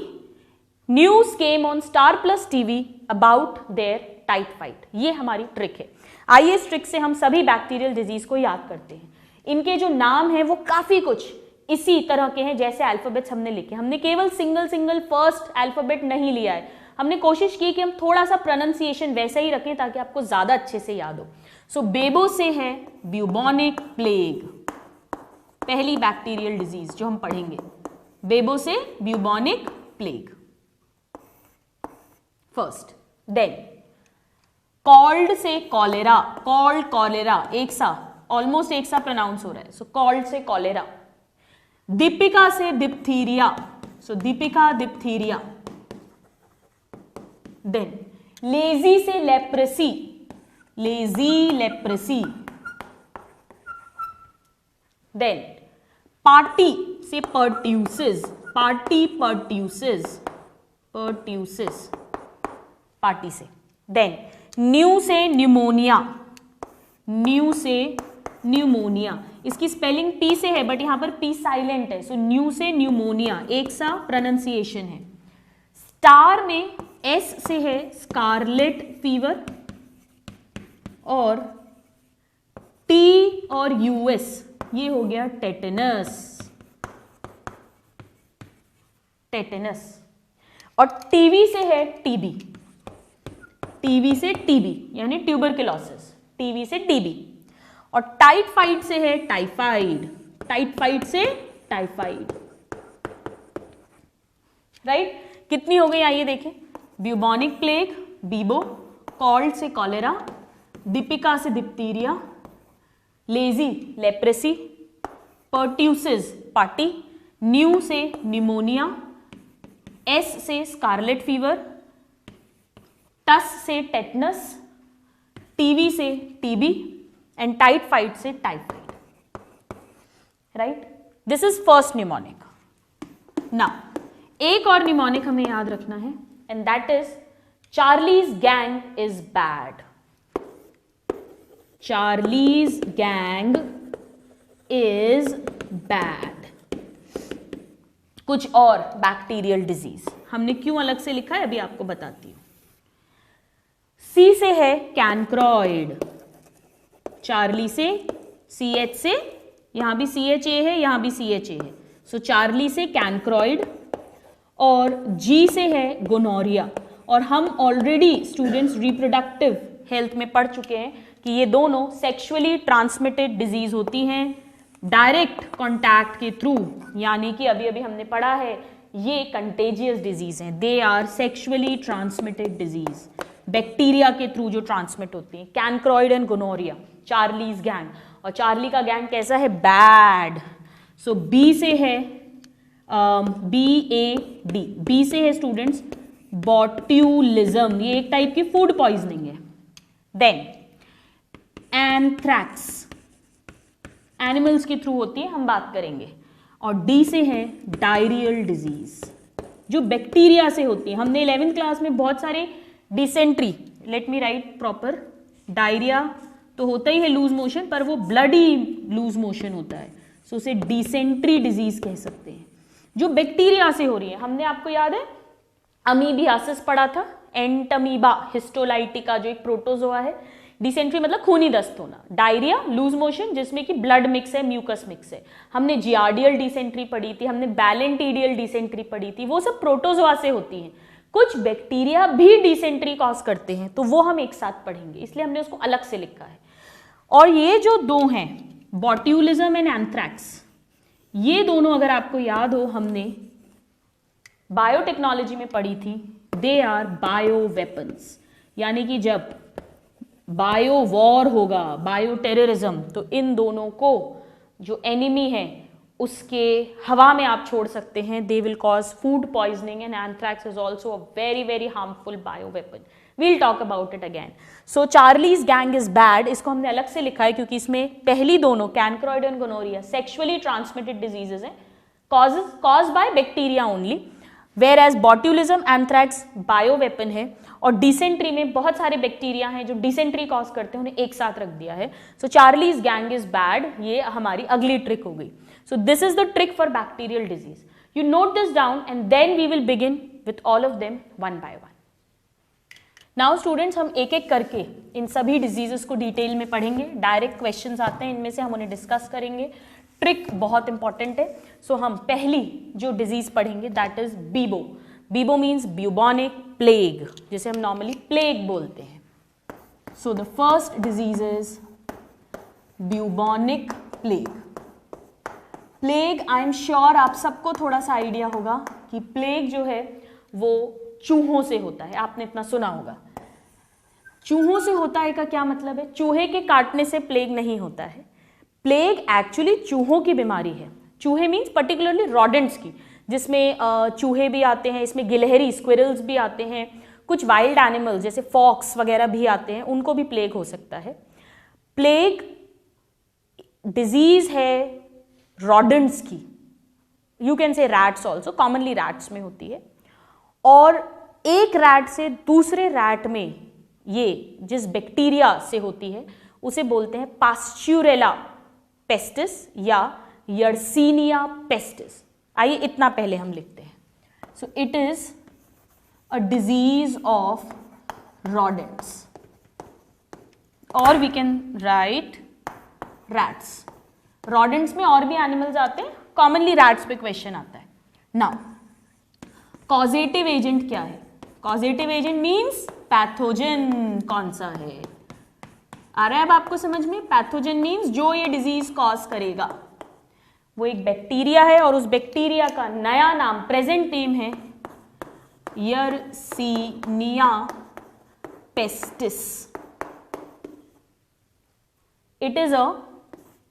news came on Star Plus TV about their tight fight. ये हमारी ट्रिक है। आइए इस ट्रिक से हम सभी बैक्टीरियल डिजीज को याद करते हैं। इनके जो नाम हैं वो काफी कुछ इसी तरह के हैं जैसे अल्फाबेट्स हमने लिखे। हमने केवल सिंगल फर्स्ट अल्फाबेट नहीं लिया है, हमने कोशिश की कि हम थोड़ा सा प्रोनाउंसिएशन वैसे ही रखें ताकि आपको ज्यादा अच्छे से याद हो। सो बेबो से है ब्यूबोनिक प्लेग, पहली बैक्टीरियल डिजीज जो हम पढ़ेंगे। बेबो से bubonic plague first. Then called से कॉलेरा, कॉल्ड कॉलेरा, एक सा, ऑलमोस्ट एक सा प्रोनाउंस हो रहा है। सो कॉल्ड से कॉलेरा। दीपिका से diphtheria, so Deepika diphtheria. Then lazy से leprosy, lazy leprosy. Then party से pertussis, party pertussis, pertussis, party से। देन न्यू से न्यूमोनिया, न्यू से न्यूमोनिया। इसकी स्पेलिंग पी से है बट यहां पर पी साइलेंट है। सो न्यू से न्यूमोनिया, एक सा प्रोनाउंसिएशन है। स्टार में एस से है स्कारलेट फीवर, और टी और यूएस ये हो गया टेटनस, टेटनस। और टीवी से है टीबी, टीवी से टीबी यानी ट्यूबरकुलोसिस, टीवी से टीबी। और टाइफाइड से है टाइफाइड, टाइफाइड से टाइफाइड, राइट? कितनी हो गई आइए देखें। ब्यूबोनिक प्लेग, बीबो, कॉल्ड से कॉलेरा, दीपिका से diphtheria, lazy leprosy, pertussis party, new से न्यूमोनिया, एस से स्कारलेट फीवर, टस से टेटनस, टीवी से टीबी एंड टाइफाइड से typhoid, right? This is first mnemonic. Now एक और न्यूमोनिक हमें याद रखना है and that is Charlie's gang is bad. Charlie's gang is bad. कुछ और बैक्टीरियल डिजीज हमने क्यों अलग से लिखा है अभी आपको बताती हूं। सी से है कैनक्रॉइड, चार्ली से CH से, यहां भी CHA है, यहां भी CHA है, सो चार्ली से कैनक्रॉइड, और G से है गोनोरिया। और हम ऑलरेडी स्टूडेंट्स रिप्रोडक्टिव हेल्थ में पढ़ चुके हैं कि ये दोनों सेक्सुअली ट्रांसमिटेड डिजीज होती हैं डायरेक्ट कॉन्टैक्ट के थ्रू, यानी कि अभी अभी हमने पढ़ा है ये कंटेजियस डिजीज हैं, they are sexually transmitted disease, bacteria के थ्रू जो ट्रांसमिट होती हैं। Chancroid and gonorrhoea, Charlie's gang, और चार्ली का गैंग कैसा है, बैड। सो बी से है BAD, बी से है स्टूडेंट्स बॉट्यूलिज्म, ये एक टाइप की फूड पॉइजनिंग है। देन एंथ्रैक्स, एनिमल्स के थ्रू होती है, हम बात करेंगे। और डी से है डायरियल डिजीज, जो बैक्टीरिया से होती है। हमने 11th क्लास में बहुत सारे dysentery, late me right proper, diarrhoea तो होता ही है लूज मोशन, पर वो ब्लडी लूज मोशन होता है, सो उसे डिसेंट्री डिजीज कह सकते हैं, जो बैक्टीरिया से हो रही है। हमने आपको याद है अमीबियासिस पढ़ा था, एंटमीबा हिस्टोलाइटिका जो एक प्रोटोजोआ है। डिसेंट्री मतलब खूनी दस्त होना, डायरिया लूज मोशन जिसमें कि ब्लड मिक्स है, म्यूकस मिक्स है। हमने जियार्डियल डिसेंट्री पढ़ी थी, हमने बैलेंटीडियल डिसेंट्री पढ़ी थी, वो सब प्रोटोजोआ से होती हैं। कुछ बैक्टीरिया भी डिसेंट्री कॉज करते हैं, तो वो हम एक साथ पढ़ेंगे, इसलिए हमने उसको अलग से लिखा है। और ये जो दो हैं बॉट्यूलिज्म एंड एंथ्रैक्स, ये दोनों अगर आपको याद हो हमने बायोटेक्नोलॉजी में पढ़ी थी, दे आर बायो वेपन्स, यानी कि जब बायो वॉर होगा, बायो टेररिज्म, तो इन दोनों को जो एनिमी है उसके हवा में आप छोड़ सकते हैं, they will cause food poisoning and anthrax is also a very very harmful bio weapon. We'll talk about it again. So Charlie's gang is bad, इसको हमने अलग से लिखा है क्योंकि इसमें पहली दोनों chancroid and gonorrhoea sexually transmitted diseases हैं, cause by bacteria only, whereas botulism anthrax bio weapon है। और डिसेंट्री में बहुत सारे बैक्टीरिया हैं जो डिसेंट्री कॉज करते हैं, उन्हें एक साथ रख दिया है। So Charlie's gang is bad, ये हमारी अगली ट्रिक हो गई। So this is the trick for bacterial disease. You note this down and then we will begin with all of them one by one. Now students, हम एक एक करके इन सभी डिजीजेस को डिटेल में पढ़ेंगे। डायरेक्ट क्वेश्चंस आते हैं, इनमें से हम उन्हें डिस्कस करेंगे। ट्रिक बहुत इंपॉर्टेंट है। सो हम पहली जो डिजीज पढ़ेंगे that is Vivo. Vivo means bubonic plague, जिसे हम नॉर्मली प्लेग बोलते हैं। So the first disease is bubonic plague. Plague, I am sure आप सबको थोड़ा सा आइडिया होगा कि प्लेग जो है वो चूहों से होता है, आपने इतना सुना होगा। चूहों से होता है का क्या मतलब है? चूहे के काटने से प्लेग नहीं होता है। प्लेग एक्चुअली चूहों की बीमारी है। चूहे मीन्स पर्टिकुलरली रॉडेंट्स की, जिसमें चूहे भी आते हैं, इसमें गिलहरी स्क्विरल्स भी आते हैं, कुछ वाइल्ड एनिमल्स जैसे फॉक्स वगैरह भी आते हैं, उनको भी प्लेग हो सकता है। प्लेग डिजीज है रॉडेंट्स की, you can say rats also, commonly rats में होती है। और एक रैट से दूसरे रैट में ये जिस बैक्टीरिया से होती है उसे बोलते हैं पास्चुरेला पेस्टिस या यर्सीनिया पेस्टिस। आइए इतना पहले हम लिखते हैं। So it is a disease of rodents, और we can write rats. Rodents में और भी एनिमल्स आते हैं, कॉमनली रैट्स पे क्वेश्चन आता है। नाउ कॉजेटिव एजेंट क्या है? कॉजेटिव एजेंट मीन्स पैथोजन कौन सा है? आ रहा है अब आपको समझ में? पैथोजन मीन्स जो ये डिजीज कॉज करेगा वो एक बैक्टीरिया है, और उस बैक्टीरिया का नया नाम, प्रेजेंट नेम है Yersinia pestis. It is a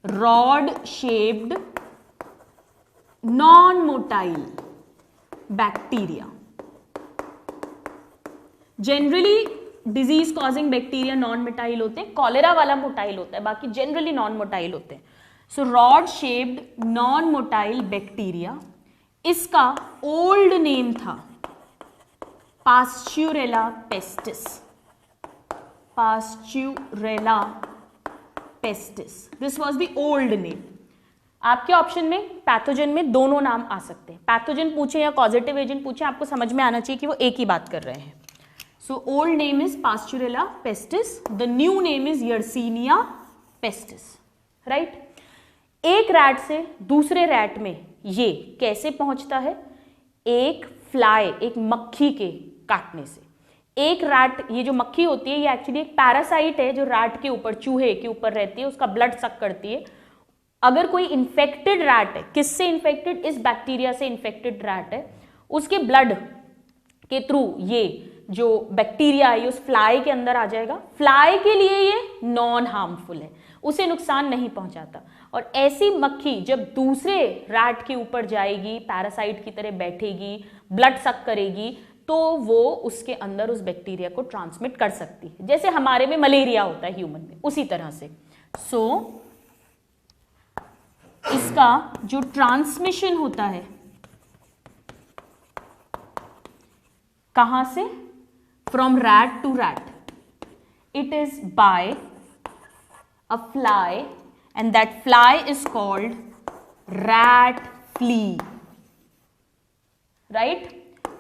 rod shaped non motile bacteria. Generally disease causing bacteria non motile होते हैं, कॉलेरा वाला मोटाइल होता है, बाकी जनरली नॉन मोटाइल होते हैं। So rod shaped non motile bacteria, इसका ओल्ड नेम था Pasteurella pestis. Pasteurella pestis, this was the old name. आपके ऑप्शन में पैथोजन में दोनों नाम आ सकते हैं, पैथोजन पूछे या कॉजेटिव एजेंट पूछे, आपको समझ में आना चाहिए कि वो एक ही बात कर रहे हैं। So old name is Pasteurella pestis, the new name is Yersinia pestis, right. एक रैट से दूसरे रैट में ये कैसे पहुंचता है? एक फ्लाई, एक मक्खी के काटने से। एक रैट, ये जो मक्खी होती है ये एक्चुअली एक पैरासाइट है जो रैट के ऊपर, चूहे के ऊपर रहती है, उसका ब्लड सक करती है। अगर कोई इन्फेक्टेड रैट है, किससे इन्फेक्टेड? इस बैक्टीरिया से इन्फेक्टेड रैट है, उसके ब्लड के थ्रू ये जो बैक्टीरिया है उस फ्लाई के अंदर आ जाएगा। फ्लाई के लिए ये नॉन हार्मफुल है, उसे नुकसान नहीं पहुंचाता। और ऐसी मक्खी जब दूसरे रैट के ऊपर जाएगी, पैरासाइट की तरह बैठेगी, ब्लड सक करेगी, तो वो उसके अंदर उस बैक्टीरिया को ट्रांसमिट कर सकती है, जैसे हमारे में मलेरिया होता है ह्यूमन में, उसी तरह से। सो इसका जो ट्रांसमिशन होता है कहां से? From rat to rat, it is by a fly and that fly is called rat flea, right,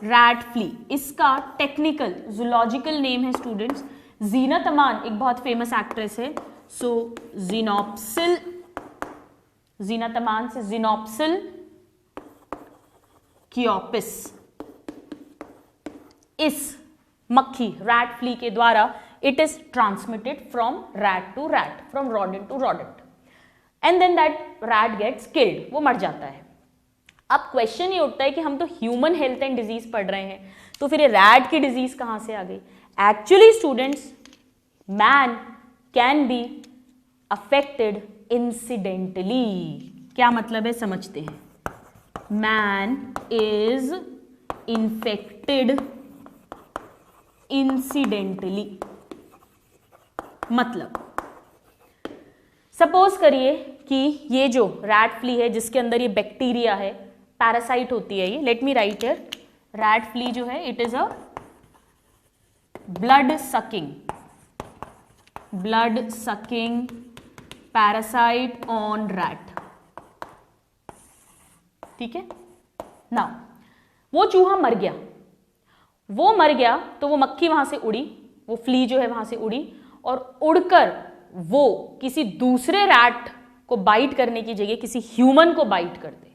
rat flea. इसका टेक्निकल जूलॉजिकल नेम है स्टूडेंट्स जीनत अमान, एक बहुत फेमस एक्ट्रेस है, सो जीनोप्सिल, जीनत अमान से जीनोप्सिल कियोपिस। इस मक्खी रैट फ्ली के द्वारा it is transmitted from rat to rat, from rodent to rodent, and then that rat gets killed, वो मर जाता है। अब क्वेश्चन ये उठता है कि हम तो ह्यूमन हेल्थ एंड डिजीज पढ़ रहे हैं, तो फिर ये रैट की डिजीज कहां से आ गई? Actually students, man can be affected incidentally. क्या मतलब है समझते हैं। मैन इज इन्फेक्टेड इंसिडेंटली, मतलब सपोज करिए कि ये जो रैट फ्ली है जिसके अंदर ये बैक्टीरिया है, पैरासाइट होती है ये, let me write here, rat flea जो है it is a blood sucking parasite on rat, ठीक है। नाउ वो चूहा मर गया, तो वो मक्खी वहां से उड़ी, वो फ्ली जो है वहां से उड़ी, और उड़कर वो किसी दूसरे रैट को बाइट करने की जगह किसी ह्यूमन को बाइट कर दे,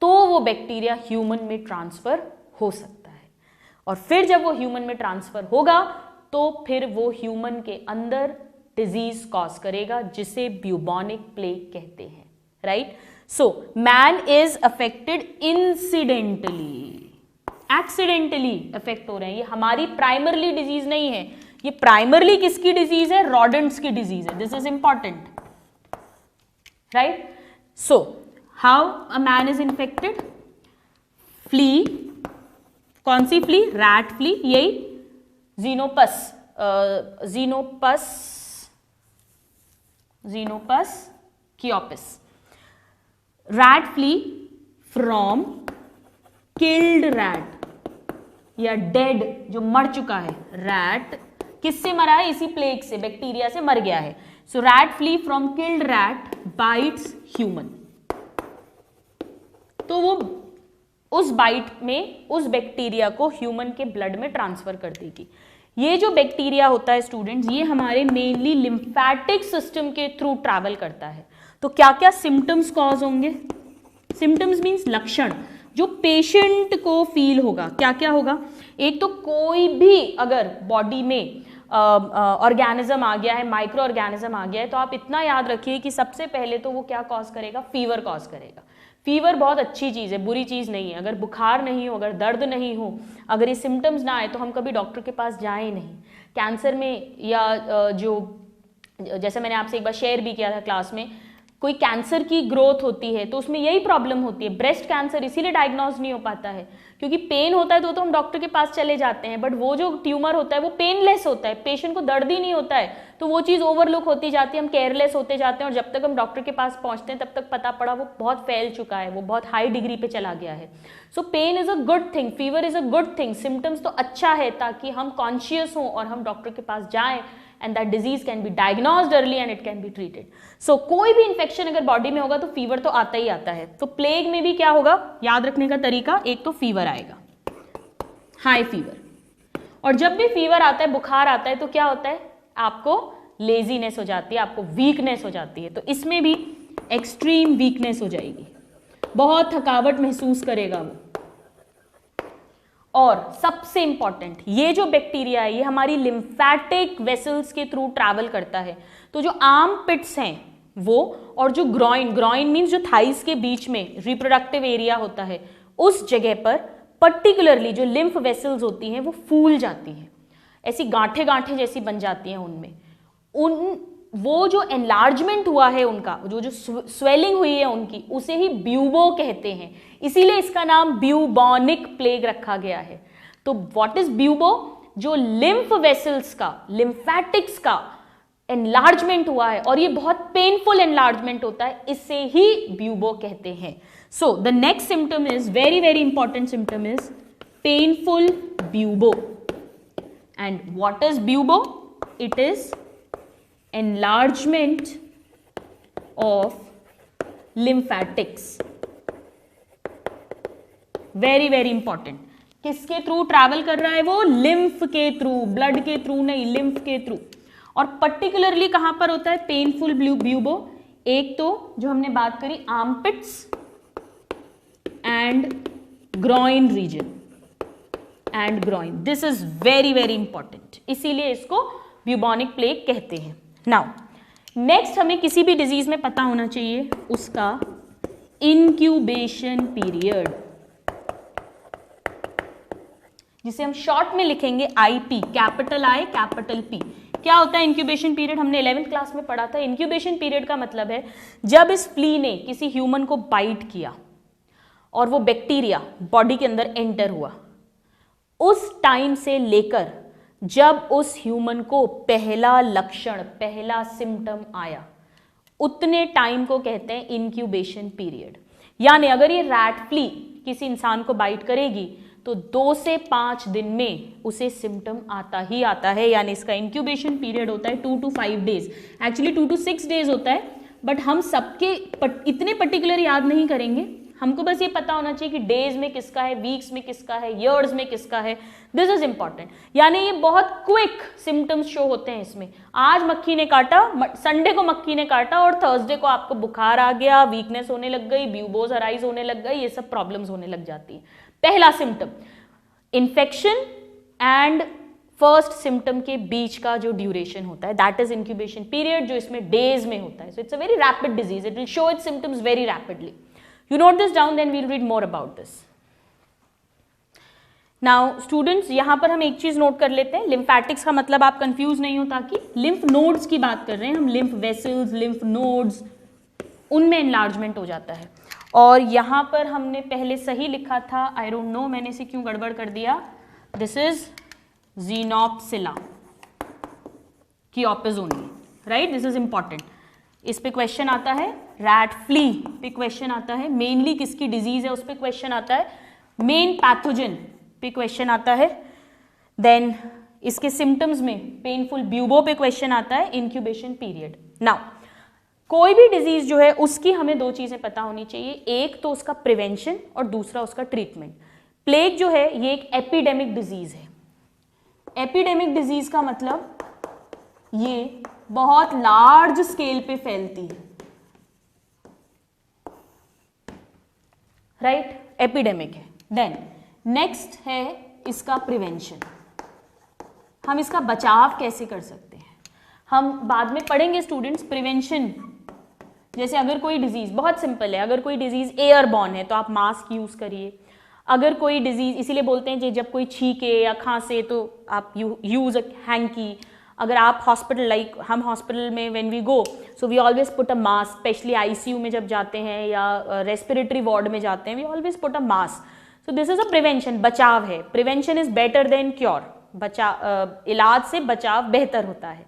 तो वो बैक्टीरिया ह्यूमन में ट्रांसफर हो सकता है। और फिर जब वो ह्यूमन में ट्रांसफर होगा तो फिर वो ह्यूमन के अंदर डिजीज कॉज करेगा, जिसे ब्यूबोनिक प्लेग कहते हैं, right. So man is affected incidentally, accidentally affect हो रहे हैं। ये हमारी प्राइमरली डिजीज नहीं है, ये प्राइमरली किसकी डिजीज है? rodents की डिजीज है। This is important, right. So how a man is infected? Flea, कौन सी फ्ली? रैट फ्ली, यही Xenopsylla cheopis. Rat flea from killed rat या डेड, जो मर चुका है रैट, किससे मरा है? इसी प्लेग से, बैक्टीरिया से मर गया है। So rat flea from killed rat bites human, तो वो उस बाइट में उस बैक्टीरिया को ह्यूमन के ब्लड में ट्रांसफर कर देगी। ये जो बैक्टीरिया होता है स्टूडेंट्स, ये हमारे मेनली लिम्फेटिक सिस्टम के थ्रू ट्रैवल करता है। तो क्या क्या सिम्टम्स कॉज होंगे? सिम्टम्स मीन्स लक्षण जो पेशेंट को फील होगा। क्या क्या होगा? एक तो कोई भी अगर बॉडी में ऑर्गेनिज्म आ गया है, माइक्रो ऑर्गेनिज्म आ गया है, तो आप इतना याद रखिए कि सबसे पहले तो वो क्या कॉज करेगा? फीवर कॉज करेगा। फीवर बहुत अच्छी चीज़ है, बुरी चीज़ नहीं है। अगर बुखार नहीं हो, अगर दर्द नहीं हो, अगर ये सिम्टम्स ना आए तो हम कभी डॉक्टर के पास जाएं नहीं। कैंसर में या जो जैसे मैंने आपसे एक बार शेयर भी किया था क्लास में, कोई कैंसर की ग्रोथ होती है तो उसमें यही प्रॉब्लम होती है। ब्रेस्ट कैंसर इसीलिए डायग्नोज नहीं हो पाता है क्योंकि पेन होता है तो हम डॉक्टर के पास चले जाते हैं, बट वो जो ट्यूमर होता है वो पेनलेस होता है, पेशेंट को दर्द ही नहीं होता है, तो वो चीज़ ओवरलुक होती जाती है, हम केयरलेस होते जाते हैं, और जब तक हम डॉक्टर के पास पहुंचते हैं तब तक पता पड़ा वो बहुत फैल चुका है, वो बहुत हाई डिग्री पे चला गया है। So pain is a good thing, fever is a good thing, symptoms तो अच्छा है ताकि हम कॉन्शियस हों और हम डॉक्टर के पास जाएं and that disease can be diagnosed early and it can be treated. So कोई भी इंफेक्शन अगर बॉडी में होगा तो फीवर तो आता ही आता है। तो प्लेग में भी क्या होगा, याद रखने का तरीका, एक तो फीवर आएगा, हाई फीवर, और जब भी फीवर आता है, बुखार आता है, तो क्या होता है, आपको लेजीनेस हो जाती है, आपको वीकनेस हो जाती है। तो इसमें भी एक्सट्रीम वीकनेस हो जाएगी, बहुत थकावट महसूस करेगा वो। और सबसे इंपॉर्टेंट, ये जो बैक्टीरिया है ये हमारी लिम्फेटिक वेसल्स के थ्रू ट्रैवल करता है। तो जो आर्म पिट्स हैं वो, और जो ग्रॉइन मीन्स जो थाइस के बीच में रिप्रोडक्टिव एरिया होता है, उस जगह पर पर्टिकुलरली जो लिम्फ वेसल्स होती हैं वो फूल जाती हैं, ऐसी गांठे गांठे जैसी बन जाती हैं उनमें। वो जो एनलार्जमेंट हुआ है उनका, जो स्वेलिंग हुई है उनकी, उसे ही ब्यूबो कहते हैं, इसीलिए इसका नाम ब्यूबोनिक प्लेग रखा गया है। तो व्हाट इज ब्यूबो, जो लिम्फ वेसल्स का, लिम्फेटिक्स का एनलार्जमेंट हुआ है, और ये बहुत पेनफुल एनलार्जमेंट होता है, इससे ही ब्यूबो कहते हैं। सो the next symptom is very very important symptom is painful bubo. And what is bubo, it is enlargement of lymphatics, very very important। किसके थ्रू ट्रैवल कर रहा है वो, लिम्फ के थ्रू, ब्लड के थ्रू नहीं, लिम्फ के थ्रू। और पर्टिकुलरली कहां पर होता है पेनफुल ब्यूबो, एक तो जो हमने बात करी armpits and groin region, and groin, this is very very important, इसीलिए इसको ब्यूबोनिक प्लेग कहते हैं। नाउ नेक्स्ट हमें किसी भी डिजीज में पता होना चाहिए उसका इंक्यूबेशन पीरियड, जिसे हम शॉर्ट में लिखेंगे IP, capital I capital P. क्या होता है इंक्यूबेशन पीरियड, हमने 11th क्लास में पढ़ा था। इंक्यूबेशन पीरियड का मतलब है जब इस फ्ली ने किसी ह्यूमन को बाइट किया और वो बैक्टीरिया बॉडी के अंदर एंटर हुआ, उस टाइम से लेकर जब उस ह्यूमन को पहला लक्षण, पहला सिम्टम आया, उतने टाइम को कहते हैं इंक्यूबेशन पीरियड। यानी अगर ये रैट फ्ली किसी इंसान को बाइट करेगी तो 2 से 5 दिन में उसे सिम्टम आता ही आता है, यानी इसका इंक्यूबेशन पीरियड होता है 2 to 5 days, actually 2 to 6 days होता है, बट हम सबके इतने पर्टिकुलर याद नहीं करेंगे, हमको बस ये पता होना चाहिए कि डेज में किसका है, वीक्स में किसका है, ईयर्स में किसका है, दिस इज इंपॉर्टेंट। यानी ये बहुत क्विक सिम्टम्स शो होते हैं इसमें। आज मक्खी ने काटा, संडे को मक्खी ने काटा और थर्सडे को आपको बुखार आ गया, वीकनेस होने लग गई, ब्यूबोज अराइज होने लग गई, ये सब प्रॉब्लम्स होने लग जाती है। पहला symptom infection and first symptom के बीच का जो ड्यूरेशन होता है, दैट इज इंक्यूबेशन पीरियड, जो इसमें डेज में होता है। So it's a very rapid disease, it will show it's symptoms very rapidly. You note this down, then we'll read more about this. Now students, यहां पर हम एक चीज नोट कर लेते हैं, लिम्फेटिक्स का मतलब आप कंफ्यूज नहीं हो, ताकि लिम्फ नोड्स की बात कर रहे हैं हम, लिम्फ वेसल्स, लिम्फ नोड्स, उनमें एनलार्जमेंट हो जाता है। और यहां पर हमने पहले सही लिखा था, आई डोंट नो मैंने इसे क्यों गड़बड़ कर दिया, दिस इज ज़ीनोप्सिला की opposite only, right, this is important. इस पे क्वेश्चन आता है, रैट फ्ली पे क्वेश्चन आता है, मेनली किसकी डिजीज है उस पे क्वेश्चन आता है, मेन पैथोजन पे क्वेश्चन आता है, देन इसके सिम्टम्स में पेनफुल ब्यूबो पे क्वेश्चन आता है, इंक्यूबेशन पीरियड। नाउ कोई भी डिजीज जो है उसकी हमें 2 चीजें पता होनी चाहिए, एक तो उसका प्रिवेंशन और दूसरा उसका ट्रीटमेंट। प्लेग जो है ये एक एपिडेमिक डिजीज है। एपिडेमिक डिजीज का मतलब ये बहुत लार्ज स्केल पे फैलती है, राइट, एपिडेमिक है। देन नेक्स्ट है इसका प्रिवेंशन, हम इसका बचाव कैसे कर सकते हैं, हम बाद में पढ़ेंगे स्टूडेंट्स। प्रिवेंशन जैसे अगर कोई डिजीज, बहुत सिंपल है, अगर कोई डिजीज एयरबॉर्न है तो आप मास्क यूज करिए। अगर कोई डिजीज, इसीलिए बोलते हैं जब कोई छींके या खांसे तो आप यूज अ हैंकी। अगर आप हॉस्पिटल, लाइक हम हॉस्पिटल में when we go, so we always put a mask, specially ICU में जब जाते हैं या रेस्पिरेटरी वार्ड में जाते हैं, we always put a mask. So this is a prevention, बचाव है। Prevention is better than cure, इलाज से बचाव बेहतर होता है।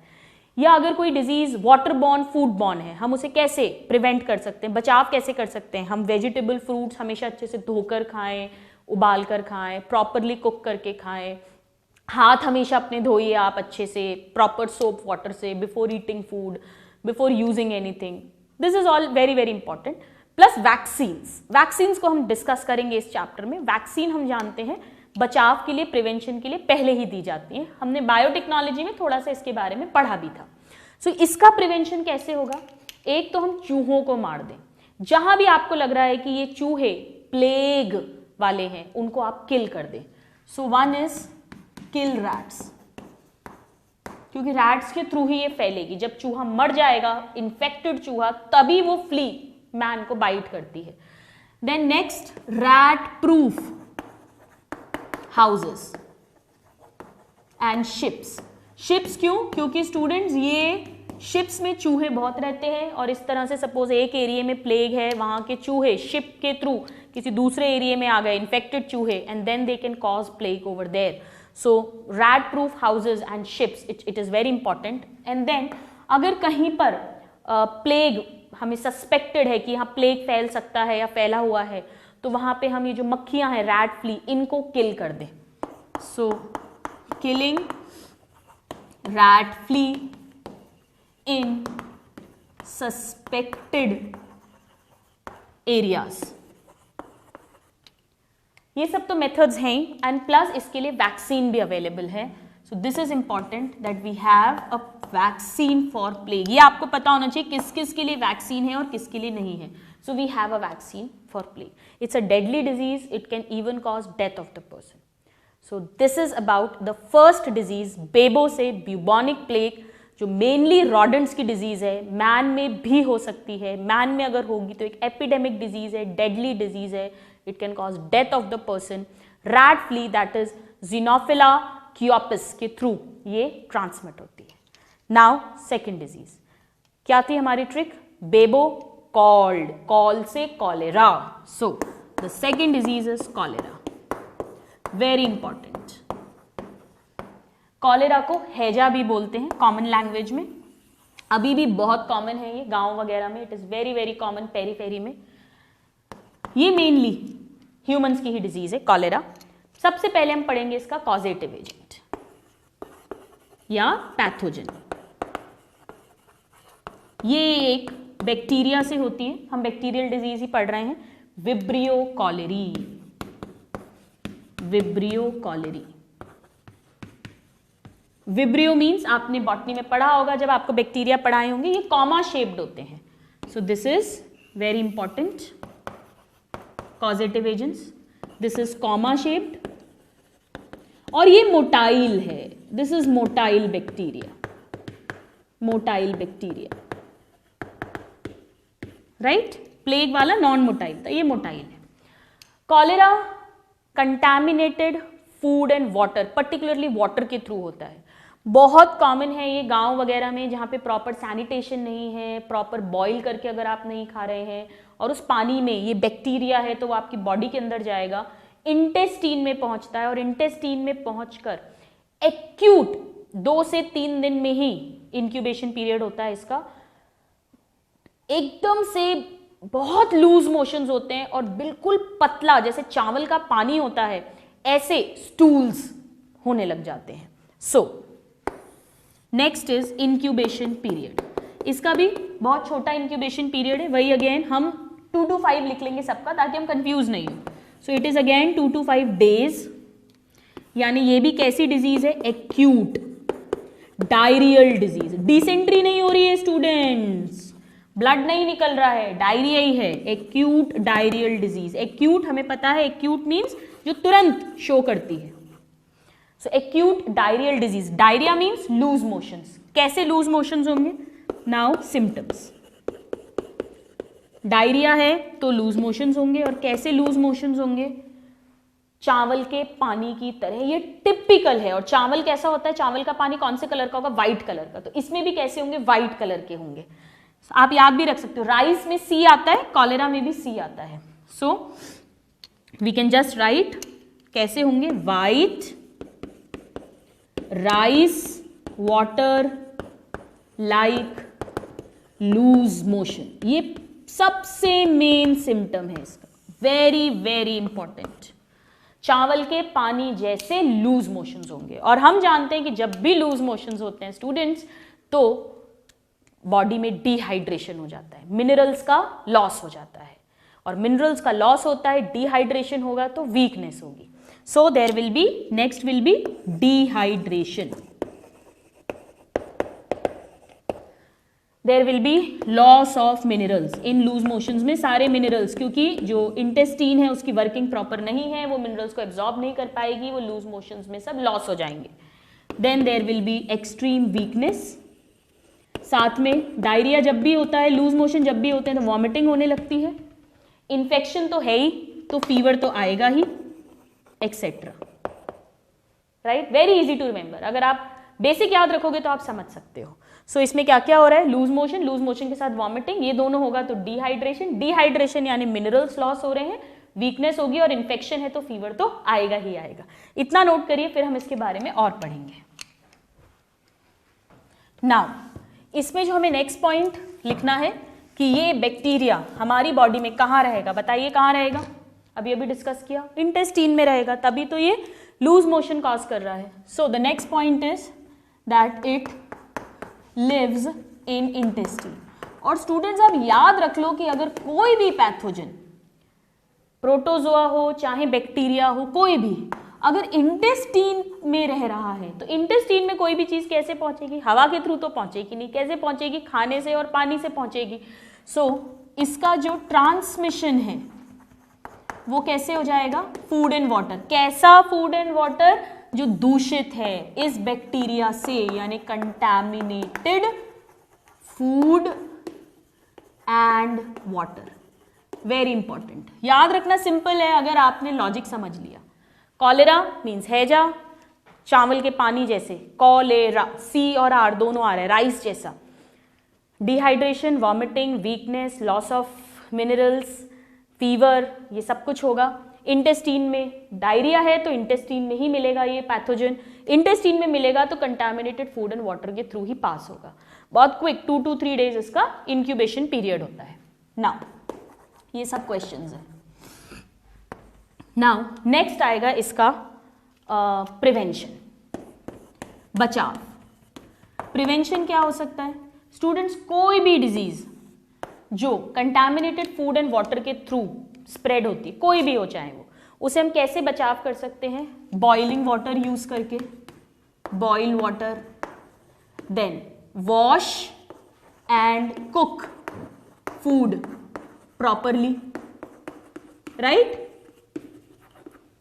या अगर कोई disease water borne, food borne है, हम उसे कैसे प्रिवेंट कर सकते हैं, बचाव कैसे कर सकते हैं, हम वेजिटेबल फ्रूट्स हमेशा अच्छे से धोकर खाएं, उबाल कर खाएं, प्रॉपरली कुक करके खाएं, हाथ हमेशा अपने धोइए आप अच्छे से, प्रॉपर सोप वाटर से, before eating food, before using anything, this is all very very important. Plus vaccines, vaccines को हम डिस्कस करेंगे इस चैप्टर में। वैक्सीन हम जानते हैं बचाव के लिए, प्रिवेंशन के लिए पहले ही दी जाती है, हमने बायोटेक्नोलॉजी में थोड़ा सा इसके बारे में पढ़ा भी था। सो इसका प्रिवेंशन कैसे होगा? एक तो हम चूहों को मार दें, जहां भी आपको लग रहा है कि ये चूहे प्लेग वाले हैं उनको आप किल कर दें। So one is kill rats, क्योंकि रैट्स के थ्रू ही ये फैलेगी। जब चूहा मर जाएगा, इन्फेक्टेड चूहा, तभी वो फ्ली मैन को बाइट करती है। Then next, rat proof houses and ships. Ships क्यों? क्योंकि स्टूडेंट्स ये शिप्स में चूहे बहुत रहते हैं और इस तरह से सपोज एक एरिया में प्लेग है, वहां के चूहे शिप के थ्रू किसी दूसरे एरिया में आ गए, इन्फेक्टेड चूहे, and then they can cause plague over there. So rat proof houses and ships, it is very important. And then अगर कहीं पर प्लेग हमें सस्पेक्टेड है कि यहाँ प्लेग फैल सकता है या फैला हुआ है, तो वहां पे हम ये जो मक्खियां हैं रैट फ्ली, इनको किल कर दें। सो किलिंग रैट फ्ली इन सस्पेक्टेड एरियाज। ये सब तो मेथड्स हैं एंड प्लस इसके लिए वैक्सीन भी अवेलेबल है। So this is important that we have a vaccine for plague. ये आपको पता होना चाहिए किस किस के लिए वैक्सीन है और किसके लिए नहीं है। So we have a vaccine for plague. It's a deadly disease, it can even cause death of the person. So this is about the first disease, Bebo से ब्यूबोनिक प्लेग, जो मेनली रॉडेंट्स की disease है, man में भी हो सकती है। Man में अगर होगी तो एक एपिडेमिक डिजीज है, डेडली डिजीज है, it can cause death of the person. Rat flea that is Xenopsylla cheopis के थ्रू ये ट्रांसमिट होती है। नाउ सेकेंड डिजीज क्या थी हमारी ट्रिक? बेबो कॉल्ड, कॉल से cholera. So the second disease is cholera, very important. Cholera को हैजा भी बोलते हैं कॉमन लैंग्वेज में, अभी भी बहुत कॉमन है ये गांव वगैरह में, it is very very common periphery में। ये मेनली ह्यूमंस की ही डिजीज है कॉलेरा। सबसे पहले हम पढ़ेंगे इसका कॉजेटिव एजेंट या पैथोजन। ये एक बैक्टीरिया से होती है, हम बैक्टीरियल डिजीज ही पढ़ रहे हैं। Vibrio cholerae, vibrio cholerae. Vibrio means आपने बॉटनी में पढ़ा होगा जब आपको बैक्टीरिया पढ़ाए होंगे, ये कॉमा शेप्ड होते हैं। So this is very important, causative agents. This is comma shaped और ये मोटाइल है, this is motile bacteria, motile bacteria, right? Plague वाला नॉन मोटाइल था, ये मोटाइल है। Cholera contaminated food and water, particularly water के थ्रू होता है। बहुत कॉमन है ये गांव वगैरह में जहाँ पे प्रॉपर सैनिटेशन नहीं है, प्रॉपर बॉईल करके अगर आप नहीं खा रहे हैं और उस पानी में ये बैक्टीरिया है तो वो आपकी बॉडी के अंदर जाएगा, इंटेस्टीन में पहुंचता है और इंटेस्टीन में पहुंचकर एक्यूट 2 से 3 दिन में ही इंक्यूबेशन पीरियड होता है इसका। एकदम से बहुत लूज मोशंस होते हैं और बिल्कुल पतला जैसे चावल का पानी होता है ऐसे स्टूल्स होने लग जाते हैं। So next is incubation period. इसका भी बहुत छोटा इंक्यूबेशन पीरियड है, वही अगेन हम 2 to 5 लिख लेंगे सबका ताकि हम कंफ्यूज नहीं हो। सो it is again 2 to 5 days, यानी ये भी कैसी डिजीज है? Acute diarrhoeal disease. डिसेंट्री नहीं हो रही है स्टूडेंट्स, ब्लड नहीं निकल रहा है, डायरिया ही है, एक्यूट डायरियल डिजीज। एक्यूट हमें पता है, एक्यूट मीन्स जो तुरंत शो करती है। So acute diarrhoeal disease, diarrhoea means loose motions. कैसे लूज मोशंस होंगे? नाउ सिम्टम्स, डायरिया है तो लूज मोशंस होंगे, और कैसे लूज मोशंस होंगे? चावल के पानी की तरह, ये टिपिकल है। और चावल कैसा होता है? चावल का पानी कौन से कलर का होगा? व्हाइट कलर का। तो इसमें भी कैसे होंगे? व्हाइट कलर के होंगे। आप याद भी रख सकते हो, राइस में सी आता है, कॉलेरा में भी सी आता है। So we can just write कैसे होंगे? White rice water like loose motion, ये सबसे मेन सिम्टम है इसका, वेरी वेरी इंपॉर्टेंट। चावल के पानी जैसे लूज मोशंस होंगे। और हम जानते हैं कि जब भी लूज मोशंस होते हैं स्टूडेंट्स, तो बॉडी में डिहाइड्रेशन हो जाता है, मिनरल्स का लॉस हो जाता है, और मिनरल्स का लॉस होता है, डिहाइड्रेशन होगा तो वीकनेस होगी। So there will be, next will be dehydration. There will be loss of minerals in loose motions में, सारे मिनरल्स, क्योंकि जो इंटेस्टीन है उसकी वर्किंग प्रॉपर नहीं है, वो मिनरल्स को एब्जॉर्ब नहीं कर पाएगी, वो लूज मोशंस में सब लॉस हो जाएंगे। Then there will be extreme weakness, साथ में डायरिया जब भी होता है, लूज मोशन जब भी होते हैं तो वॉमिटिंग होने लगती है, इन्फेक्शन तो है ही तो फीवर तो आएगा ही, etcetera. Right, very easy to remember, अगर आप बेसिक याद रखोगे तो आप समझ सकते हो। सो इसमें क्या क्या हो रहा है, लूज मोशन के साथ वॉमिटिंग, ये दोनों होगा तो डिहाइड्रेशन यानी मिनरल्स लॉस हो रहे हैं, वीकनेस होगी, और इन्फेक्शन है तो फीवर तो आएगा ही आएगा। इतना नोट करिए, फिर हम इसके बारे में और पढ़ेंगे। नाउ इसमें जो हमें नेक्स्ट पॉइंट लिखना है कि ये बैक्टीरिया हमारी बॉडी में कहाँ रहेगा, बताइए कहाँ रहेगा, अभी डिस्कस किया, इंटेस्टीन में रहेगा, तभी तो ये लूज मोशन कॉज कर रहा है। So the next point is that it lives in intestine. और स्टूडेंट्स आप याद रख लो कि अगर कोई भी पैथोजन, प्रोटोजोआ हो चाहे बैक्टीरिया हो, कोई भी अगर इंटेस्टीन में रह रहा है तो इंटेस्टीन में कोई भी चीज कैसे पहुंचेगी, हवा के थ्रू तो पहुंचेगी नहीं, कैसे पहुंचेगी, खाने से और पानी से पहुंचेगी। सो इसका जो ट्रांसमिशन है वो कैसे हो जाएगा, फूड एंड वाटर। कैसा फूड एंड वाटर, जो दूषित है इस बैक्टीरिया से, यानी contaminated food and water. Very important, याद रखना सिंपल है अगर आपने लॉजिक समझ लिया। कॉलेरा मीन्स हैजा, चावल के पानी जैसे, कॉलेरा, सी और आर दोनों आ रहे हैं, राइस जैसा। Dehydration, vomiting, weakness, loss of minerals, fever, ये सब कुछ होगा। इंटेस्टीन में डायरिया है तो इंटेस्टीन में ही मिलेगा ये पैथोजन, इंटेस्टीन में मिलेगा तो कंटामिनेटेड फूड एंड वाटर के थ्रू ही पास होगा। बहुत क्विक, 2 to 3 days इसका इंक्यूबेशन पीरियड होता है। नाउ ये सब क्वेश्चंस हैं। नाउ नेक्स्ट आएगा इसका प्रिवेंशन, बचाव। प्रिवेंशन क्या हो सकता है स्टूडेंट्स, कोई भी डिजीज जो कंटैमिनेटेड फूड एंड वाटर के थ्रू स्प्रेड होती है, कोई भी हो चाहे वो, उसे हम कैसे बचाव कर सकते हैं, बॉइलिंग वाटर यूज करके, boil water, then wash and cook food properly, right,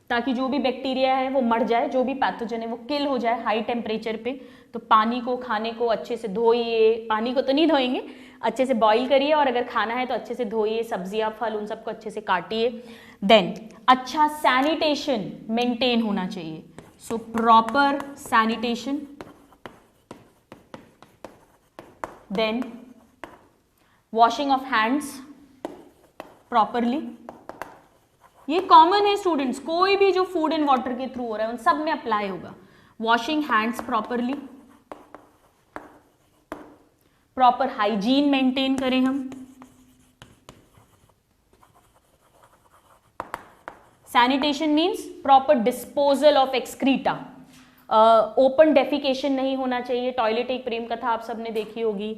ताकि जो भी बैक्टीरिया है वो मर जाए, जो भी पैथोजन है वो किल हो जाए हाई टेम्परेचर पे। तो पानी को, खाने को अच्छे से धोइए, पानी को तो नहीं धोएंगे, अच्छे से बॉईल करिए, और अगर खाना है तो अच्छे से धोइए, सब्जियां, फल, उन सबको अच्छे से काटिए। देन अच्छा सैनिटेशन मेंटेन होना चाहिए, so proper sanitation. Then washing of hands properly, ये कॉमन है स्टूडेंट्स, कोई भी जो फूड एंड वाटर के थ्रू हो रहा है उन सब में अप्लाई होगा। Washing hands properly, proper hygiene maintain करें हम। Sanitation means proper disposal of excreta, open defecation नहीं होना चाहिए। टॉयलेट एक प्रेम कथा आप सबने देखी होगी,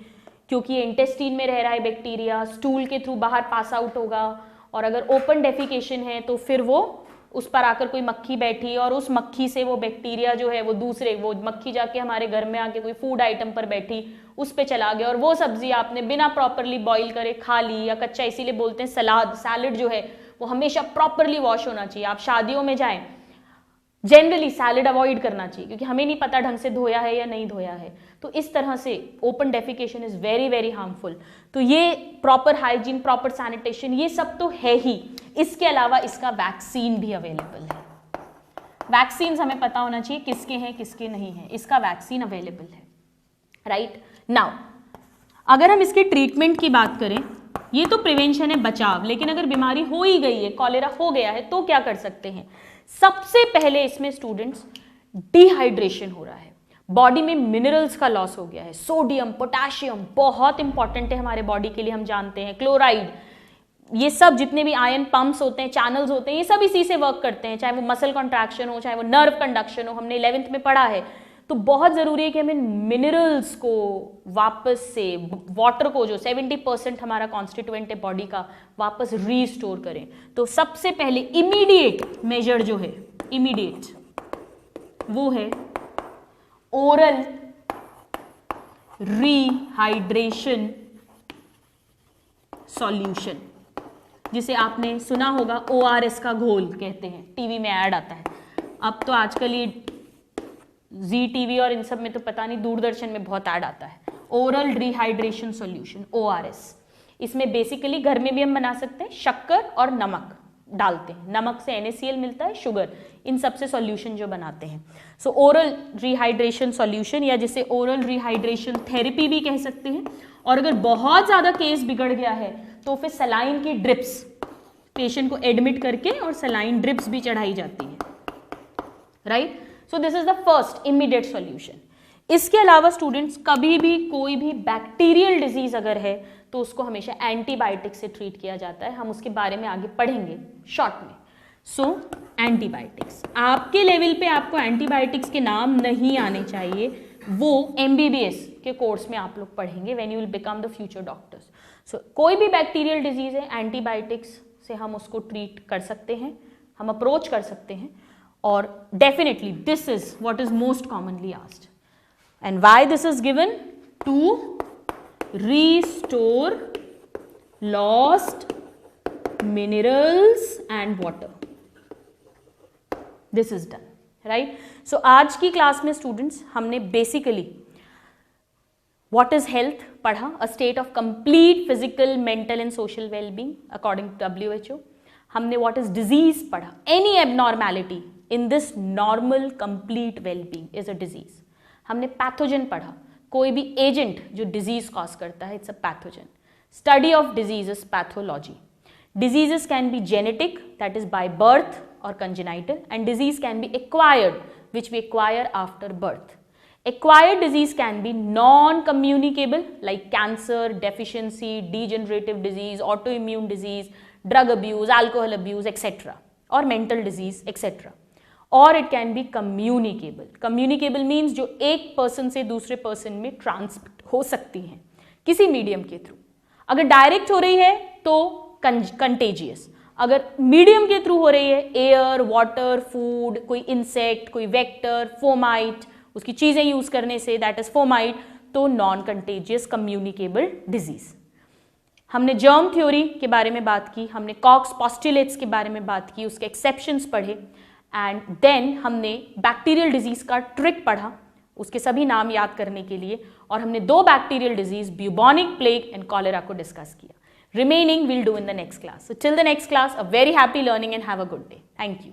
क्योंकि ये इंटेस्टीन में रह रहा है बैक्टीरिया, स्टूल के थ्रू बाहर पास आउट होगा, और अगर ओपन डेफिकेशन है तो फिर वो उस पर आकर कोई मक्खी बैठी और उस मक्खी से वो बैक्टीरिया जो है वो मक्खी जाके हमारे घर में आके कोई फूड आइटम पर बैठी, उस पे चला गया, और वो सब्जी आपने बिना प्रॉपरली बॉईल करे खा ली या कच्चा, इसीलिए बोलते हैं सैलड जो है वो हमेशा प्रॉपरली वॉश होना चाहिए। आप शादियों में जाएं, जनरली सैलड अवॉइड करना चाहिए, क्योंकि हमें नहीं पता ढंग से धोया है या नहीं धोया है। तो इस तरह से open defecation is very very harmful. तो ये प्रॉपर हाइजीन, प्रॉपर सैनिटेशन, ये सब तो है ही, इसके अलावा इसका वैक्सीन भी अवेलेबल है। वैक्सीन हमें पता होना चाहिए किसके हैं किसके नहीं है, इसका वैक्सीन अवेलेबल है, राइट। नाउ अगर हम इसके ट्रीटमेंट की बात करें, ये तो प्रिवेंशन है, बचाव, लेकिन अगर बीमारी हो ही गई है, कॉलेरा हो गया है, तो क्या कर सकते हैं। सबसे पहले इसमें स्टूडेंट्स डिहाइड्रेशन हो रहा है, बॉडी में मिनरल्स का लॉस हो गया है, सोडियम, पोटेशियम बहुत इंपॉर्टेंट है हमारे बॉडी के लिए, हम जानते हैं, क्लोराइड, ये सब जितने भी आयन पंप्स होते हैं, चैनल्स होते हैं, ये सब इसी से वर्क करते हैं, चाहे वो मसल कॉन्ट्रैक्शन हो, चाहे वो नर्व कंडक्शन हो, हमने 11th में पढ़ा है। तो बहुत जरूरी है कि हम इन मिनरल्स को वापस से, वाटर को जो 70% हमारा कॉन्स्टिट्यूएंट है बॉडी का, वापस रीस्टोर करें। तो सबसे पहले इमीडिएट मेजर जो है, इमीडिएट, वो है ओरल रिहाइड्रेशन सॉल्यूशन, जिसे आपने सुना होगा ORS का घोल कहते हैं, टीवी में ऐड आता है। अब तो आजकल ये जी टीवी और इन सब में तो पता नहीं, दूरदर्शन में बहुत ऐड आता है। Oral rehydration solution, ORS। इसमें बेसिकली घर में भी हम बना सकते हैं, शक्कर और नमक डालते हैं, नमक से NaCl मिलता है, शुगर, इन सब से सॉल्यूशन जो बनाते हैं। सो ओरल रिहाइड्रेशन सॉल्यूशन, या जिसे ओरल रिहाइड्रेशन थेरेपी भी कह सकते हैं। और अगर बहुत ज़्यादा केस बिगड़ गया है तो फिर सलाइन की ड्रिप्स, पेशेंट को एडमिट करके और सलाइन ड्रिप्स भी चढ़ाई जाती है, right. So this is the first immediate solution. इसके अलावा स्टूडेंट्स, कभी भी कोई भी बैक्टीरियल डिजीज अगर है तो उसको हमेशा एंटीबायोटिक से ट्रीट किया जाता है, हम उसके बारे में आगे पढ़ेंगे शॉर्ट में। सो एंटीबायोटिक्स, आपके लेवल पे आपको एंटीबायोटिक्स के नाम नहीं आने चाहिए, वो MBBS के कोर्स में आप लोग पढ़ेंगे when you will become the future doctors. So कोई भी बैक्टीरियल डिजीज है, एंटीबायोटिक्स से हम उसको ट्रीट कर सकते हैं, हम अप्रोच कर सकते हैं। और definitely this is what is most commonly asked, and why this is given, to restore lost minerals and water. This is done, right? So आज की क्लास में स्टूडेंट्स हमने बेसिकली what is health पढ़ा, a state of complete physical, mental and social well-being according to WHO. हमने what is disease पढ़ा, any abnormality in this normal complete well-being is a disease. हमने pathogen पढ़ा, कोई भी agent जो disease cause करता है, it's a pathogen. Study of disease is pathology. Diseases can be genetic, that is by birth और congenital, and disease can be acquired, which we acquire after birth. Acquired disease can be non communicable like cancer, deficiency, degenerative disease, auto immune disease, drug abuse, alcohol abuse etcetera, और mental disease etcetera. और it can be communicable. Communicable means जो एक person से दूसरे person में transmit हो सकती हैं किसी मीडियम के थ्रू। अगर डायरेक्ट हो रही है तो कंटेजियस, अगर मीडियम के थ्रू हो रही है, एयर, वाटर, फूड, कोई इंसेक्ट, कोई वेक्टर, फोमाइट, उसकी चीजें यूज करने से, दैट इज फोमाइट, तो नॉन कंटेजियस कम्युनिकेबल डिजीज। हमने जर्म थ्योरी के बारे में बात की, हमने कॉक्स पोस्टुलेट्स के बारे में बात की, उसके एक्सेप्शंस पढ़े, एंड देन हमने बैक्टीरियल डिजीज का ट्रिक पढ़ा, उसके सभी नाम याद करने के लिए, और हमने 2 bacterial disease, bubonic plague and cholera को डिस्कस किया। Remaining will do in the next class. So till the next class, a very happy learning and have a good day. Thank you.